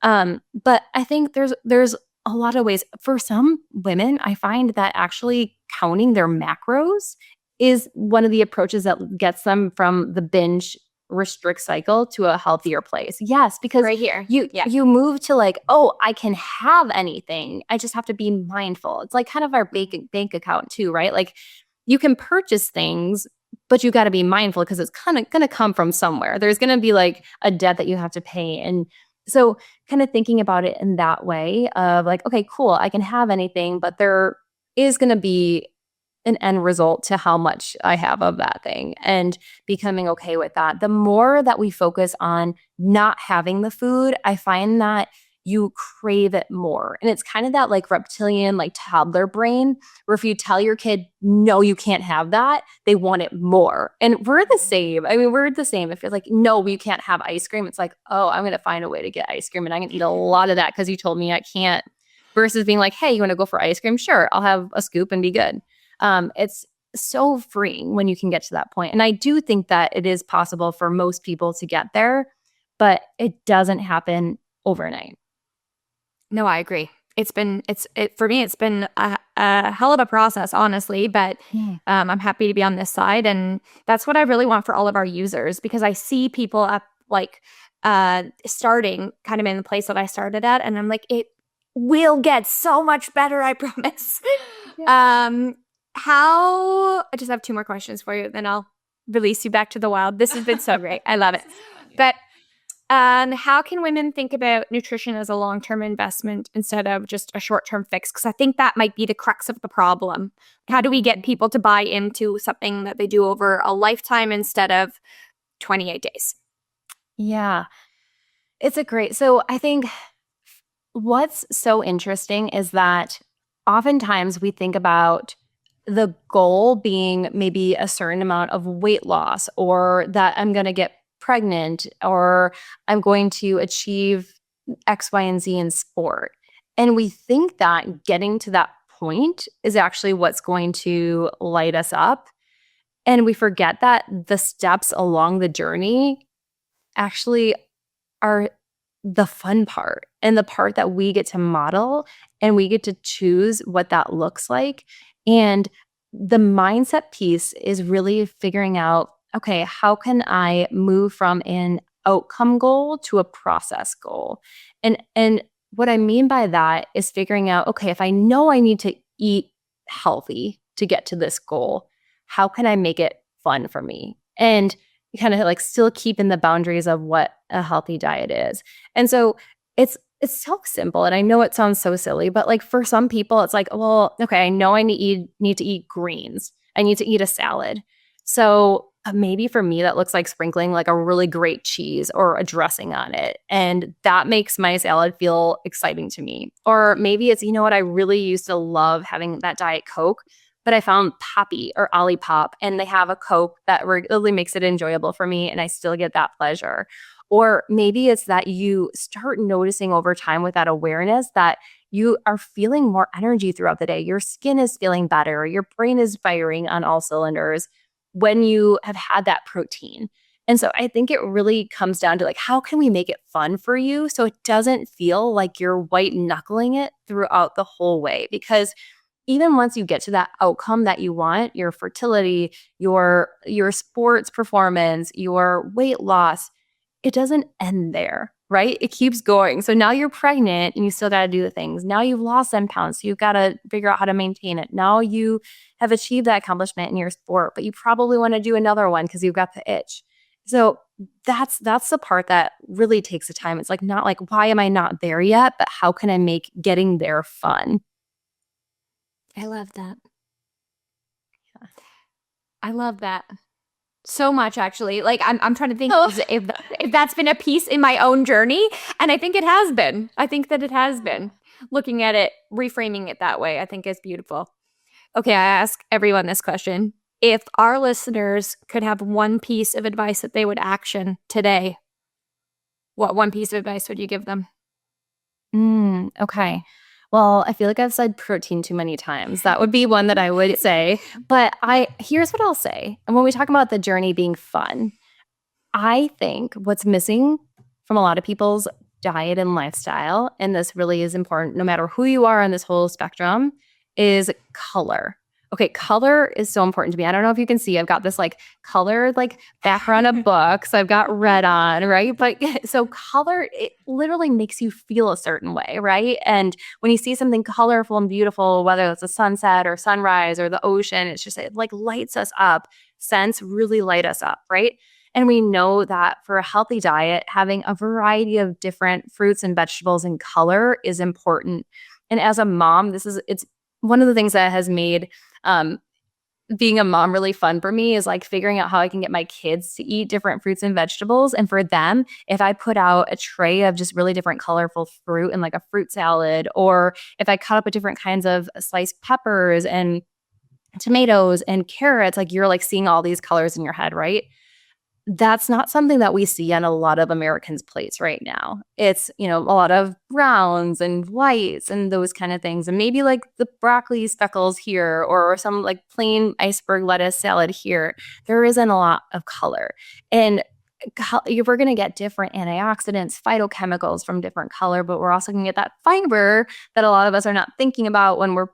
But I think there's a lot of ways. For some women, I find that actually counting their macros is one of the approaches that gets them from the binge restrict cycle to a healthier place. Yes, because right here. You move to like, oh, I can have anything. I just have to be mindful. It's like kind of our bank account too, right? Like you can purchase things, but you got to be mindful because it's kind of going to come from somewhere. There's going to be like a debt that you have to pay. And so kind of thinking about it in that way of like, okay, cool, I can have anything, but there is going to be an end result to how much I have of that thing, and becoming okay with that. The more that we focus on not having the food, I find that you crave it more. And it's kind of that like reptilian, like toddler brain, where if you tell your kid, no, you can't have that, they want it more. And we're the same. I mean, we're the same. If you're like, no, you can't have ice cream, it's like, oh, I'm going to find a way to get ice cream, and I'm going to eat a lot of that because you told me I can't. Versus being like, hey, you want to go for ice cream? Sure, I'll have a scoop and be good. It's so freeing when you can get to that point. And I do think that it is possible for most people to get there, but it doesn't happen overnight. No, I agree. for me, it's been a hell of a process, honestly, but I'm happy to be on this side. And that's what I really want for all of our users, because I see people up like starting kind of in the place that I started at. And I'm like, it will get so much better, I promise. I just have two more questions for you, then I'll release you back to the wild. This has been so great. I love it. But how can women think about nutrition as a long-term investment instead of just a short-term fix? Because I think that might be the crux of the problem. How do we get people to buy into something that they do over a lifetime instead of 28 days? Yeah, so I think what's so interesting is that oftentimes we think about the goal being maybe a certain amount of weight loss, or that I'm going to get pregnant, or I'm going to achieve X, Y, and Z in sport. And we think that getting to that point is actually what's going to light us up. And we forget that the steps along the journey actually are the fun part, and the part that we get to model, and we get to choose what that looks like. And the mindset piece is really figuring out, okay, how can I move from an outcome goal to a process goal? And what I mean by that is figuring out, okay, if I know I need to eat healthy to get to this goal, how can I make it fun for me? And kind of like still keep in the boundaries of what a healthy diet is. And so it's so simple. And I know it sounds so silly, but like for some people, it's like, well, okay, I know I need to eat greens. I need to eat a salad. So maybe for me, that looks like sprinkling like a really great cheese or a dressing on it. And that makes my salad feel exciting to me. Or maybe it's, you know what, I really used to love having that Diet Coke, but I found Poppy or Olipop, and they have a Coke that really makes it enjoyable for me, and I still get that pleasure. Or maybe it's that you start noticing over time with that awareness that you are feeling more energy throughout the day. Your skin is feeling better. Your brain is firing on all cylinders when you have had that protein. And so I think it really comes down to like, how can we make it fun for you so it doesn't feel like you're white knuckling it throughout the whole way? Because even once you get to that outcome that you want, your fertility, your sports performance, your weight loss, it doesn't end there, right? It keeps going. So now you're pregnant and you still got to do the things. Now you've lost 10 pounds. So you've got to figure out how to maintain it. Now you have achieved that accomplishment in your sport, but you probably want to do another one because you've got the itch. So that's the part that really takes the time. It's like not like, why am I not there yet? But how can I make getting there fun? I love that. Yeah. I love that so much, actually. Like I'm trying to think if that's been a piece in my own journey, and I think it has been. I think that it has been. Looking at it, reframing it that way, I think is beautiful. Okay, I ask everyone this question. If our listeners could have one piece of advice that they would action today, what one piece of advice would you give them? Okay. Well, I feel like I've said protein too many times. That would be one that I would say. But here's what I'll say. And when we talk about the journey being fun, I think what's missing from a lot of people's diet and lifestyle, and this really is important no matter who you are on this whole spectrum, is color. Okay, color is so important to me. I don't know if you can see, I've got this like colored like background of books. I've got red on, right? But so color, it literally makes you feel a certain way, right? And when you see something colorful and beautiful, whether it's a sunset or sunrise or the ocean, it's just, it like lights us up. Scents really light us up, right? And we know that for a healthy diet, having a variety of different fruits and vegetables and color is important. And as a mom, it's one of the things that has made being a mom really fun for me is like figuring out how I can get my kids to eat different fruits and vegetables. And for them, if I put out a tray of just really different colorful fruit and like a fruit salad, or if I cut up with different kinds of sliced peppers and tomatoes and carrots, like you're like seeing all these colors in your head, right? That's not something that we see on a lot of Americans' plates right now. It's, a lot of browns and whites and those kind of things. And maybe like the broccoli speckles here or some like plain iceberg lettuce salad here. There isn't a lot of color. And we're going to get different antioxidants, phytochemicals from different color, but we're also going to get that fiber that a lot of us are not thinking about when we're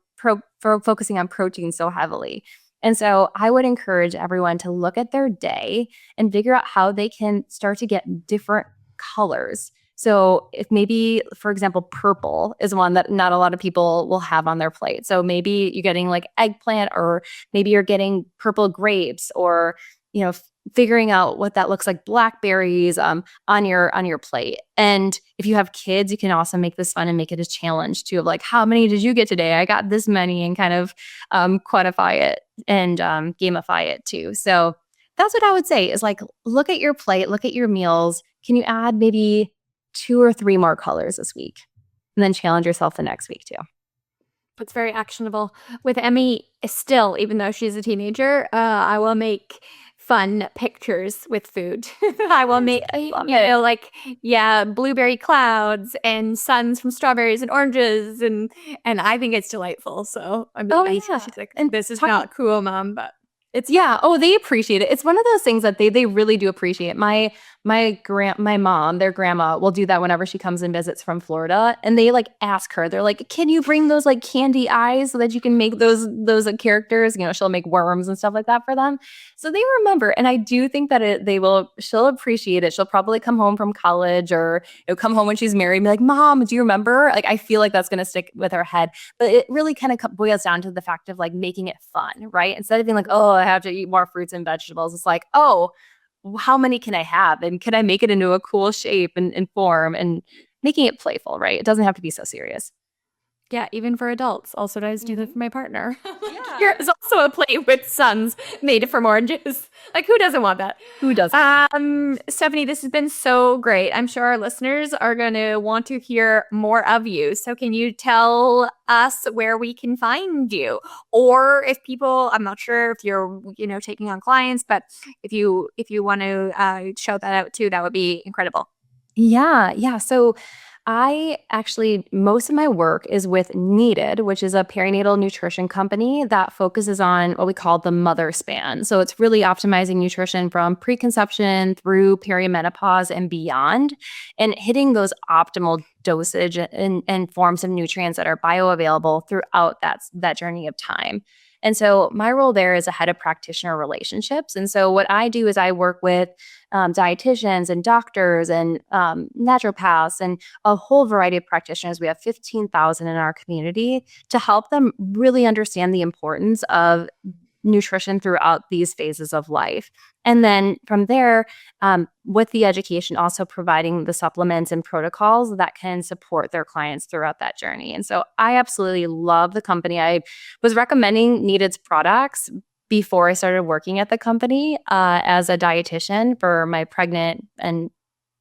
focusing on protein so heavily. And so I would encourage everyone to look at their day and figure out how they can start to get different colors. So if maybe, for example, purple is one that not a lot of people will have on their plate. So maybe you're getting like eggplant, or maybe you're getting purple grapes, or, figuring out what that looks like, blackberries on your plate. And if you have kids, you can also make this fun and make it a challenge too, of like, how many did you get today? I got this many, and kind of quantify it and gamify it too. So that's what I would say is like, look at your plate, look at your meals. Can you add maybe 2 or 3 more colors this week? And then challenge yourself the next week too. It's very actionable. With Emmy, still, even though she's a teenager, I will make fun pictures with food. I will make, blueberry clouds and suns from strawberries and oranges, and I think it's delightful. So she's like, and this is not cool, Mom, but it's they appreciate it. It's one of those things that they really do appreciate. My mom, their grandma, will do that whenever she comes and visits from Florida, and they like ask her. They're like, "Can you bring those like candy eyes so that you can make those characters?" She'll make worms and stuff like that for them, so they remember. And I do think that she'll appreciate it. She'll probably come home from college, or come home when she's married and be like, "Mom, do you remember?" Like, I feel like that's gonna stick with her head. But it really kind of boils down to the fact of like making it fun, right? Instead of being like, "Oh, I have to eat more fruits and vegetables," it's like, "Oh, how many can I have? And can I make it into a cool shape and form?" And making it playful, right? It doesn't have to be so serious. Yeah, even for adults. Also, does do that for my partner. Here's also a plate with suns made from oranges. Like, who doesn't want that? Who doesn't? Stephanie, this has been so great. I'm sure our listeners are going to want to hear more of you. So can you tell us where we can find you? Or if people, I'm not sure if you're, taking on clients, but if you want to shout that out too, that would be incredible. Yeah. So most of my work is with Needed, which is a perinatal nutrition company that focuses on what we call the mother span. So it's really optimizing nutrition from preconception through perimenopause and beyond, and hitting those optimal dosage and forms of nutrients that are bioavailable throughout that journey of time. And so my role there is a head of practitioner relationships. And so what I do is I work with dietitians and doctors and naturopaths and a whole variety of practitioners. We have 15,000 in our community to help them really understand the importance of nutrition throughout these phases of life. And then from there, with the education, also providing the supplements and protocols that can support their clients throughout that journey. And so I absolutely love the company. I was recommending Needed's products before I started working at the company as a dietitian for my pregnant and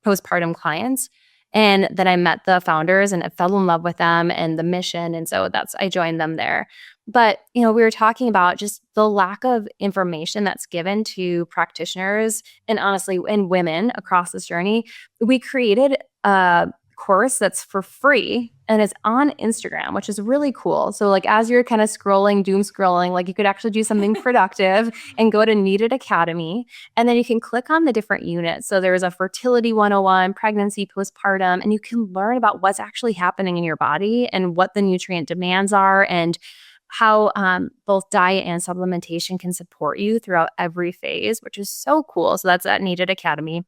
postpartum clients. And then I met the founders and I fell in love with them and the mission. And so I joined them there. But, we were talking about just the lack of information that's given to practitioners and honestly, and women across this journey. We created a course that's for free and it's on Instagram, which is really cool. So like as you're kind of doom scrolling, like you could actually do something productive and go to Needed Academy, and then you can click on the different units. So there's a fertility 101, pregnancy, postpartum, and you can learn about what's actually happening in your body and what the nutrient demands are, and how both diet and supplementation can support you throughout every phase, which is so cool. So that's at Needed Academy.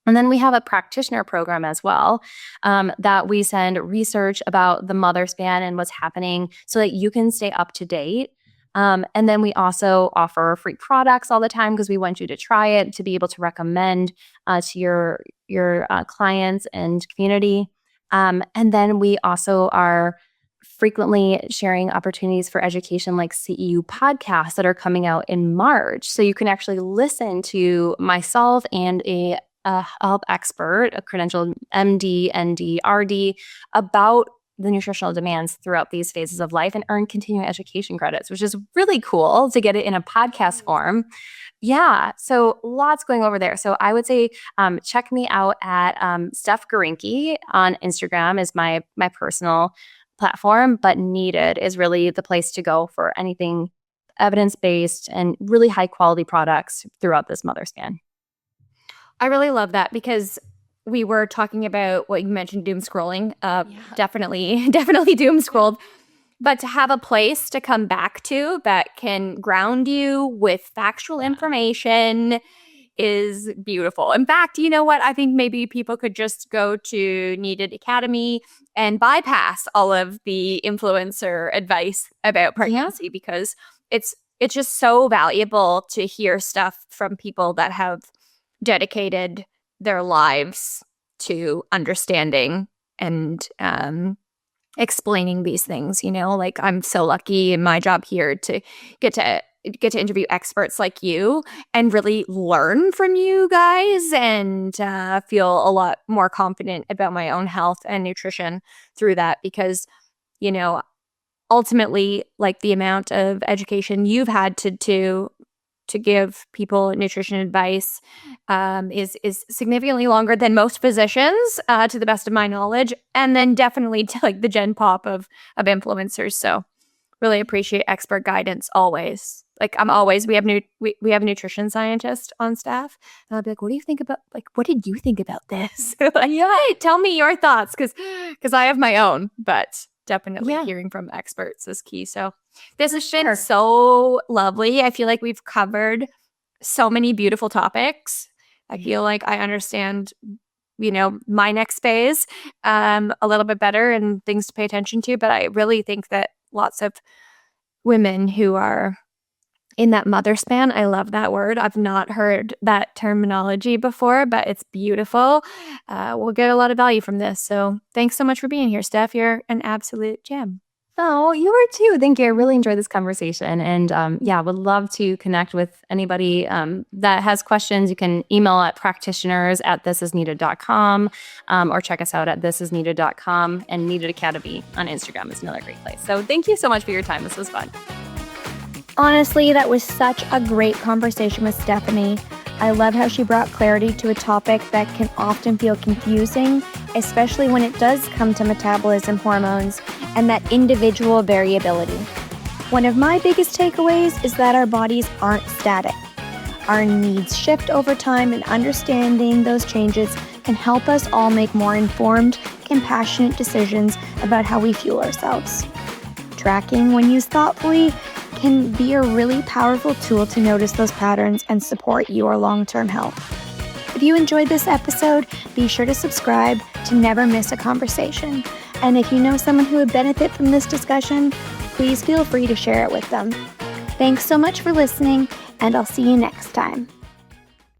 And then we have a practitioner program as well that we send research about the mother span and what's happening so that you can stay up to date. And then we also offer free products all the time because we want you to try it, to be able to recommend to your clients and community. And then we also are frequently sharing opportunities for education like CEU podcasts that are coming out in March. So you can actually listen to myself and a health expert, a credentialed MD, ND, RD, about the nutritional demands throughout these phases of life and earn continuing education credits, which is really cool to get it in a podcast form. Yeah, so lots going over there. So I would say check me out at Steph Greunke on Instagram is my personal platform, but Needed is really the place to go for anything evidence-based and really high quality products throughout this mother span. I really love that because we were talking about what you mentioned, doom scrolling. Definitely doom scrolled. But to have a place to come back to that can ground you with factual information is beautiful. In fact, you know what? I think maybe people could just go to Needed Academy and bypass all of the influencer advice about pregnancy because it's just so valuable to hear stuff from people that have dedicated their lives to understanding and explaining these things. Like I'm so lucky in my job here to get to interview experts like you and really learn from you guys and feel a lot more confident about my own health and nutrition through that because ultimately, like the amount of education you've had to give people nutrition advice is significantly longer than most physicians, to the best of my knowledge, and then definitely to like the gen pop of influencers. So really appreciate expert guidance always. Like I'm always, we have a nutrition scientist on staff, and I'll be like, what do you think about, like, what did you think about this? Like, tell me your thoughts, because I have my own, but definitely hearing from experts is key. So this has been so lovely. I feel like we've covered so many beautiful topics. I feel like I understand, my next phase a little bit better and things to pay attention to. But I really think that lots of women who are in that mother span, I love that word. I've not heard that terminology before, but it's beautiful. We'll get a lot of value from this. So thanks so much for being here, Steph. You're an absolute gem. Oh, you are too. Thank you. I really enjoyed this conversation. And would love to connect with anybody that has questions. You can email at practitioners@thisisneeded.com or check us out at thisisneeded.com, and Needed Academy on Instagram is another great place. So thank you so much for your time. This was fun. Honestly, that was such a great conversation with Stephanie. I love how she brought clarity to a topic that can often feel confusing, especially when it does come to metabolism, hormones, and that individual variability. One of my biggest takeaways is that our bodies aren't static. Our needs shift over time, and understanding those changes can help us all make more informed, compassionate decisions about how we fuel ourselves. Tracking, when used thoughtfully, can be a really powerful tool to notice those patterns and support your long-term health. If you enjoyed this episode, be sure to subscribe to never miss a conversation. And if you know someone who would benefit from this discussion, please feel free to share it with them. Thanks so much for listening, and I'll see you next time.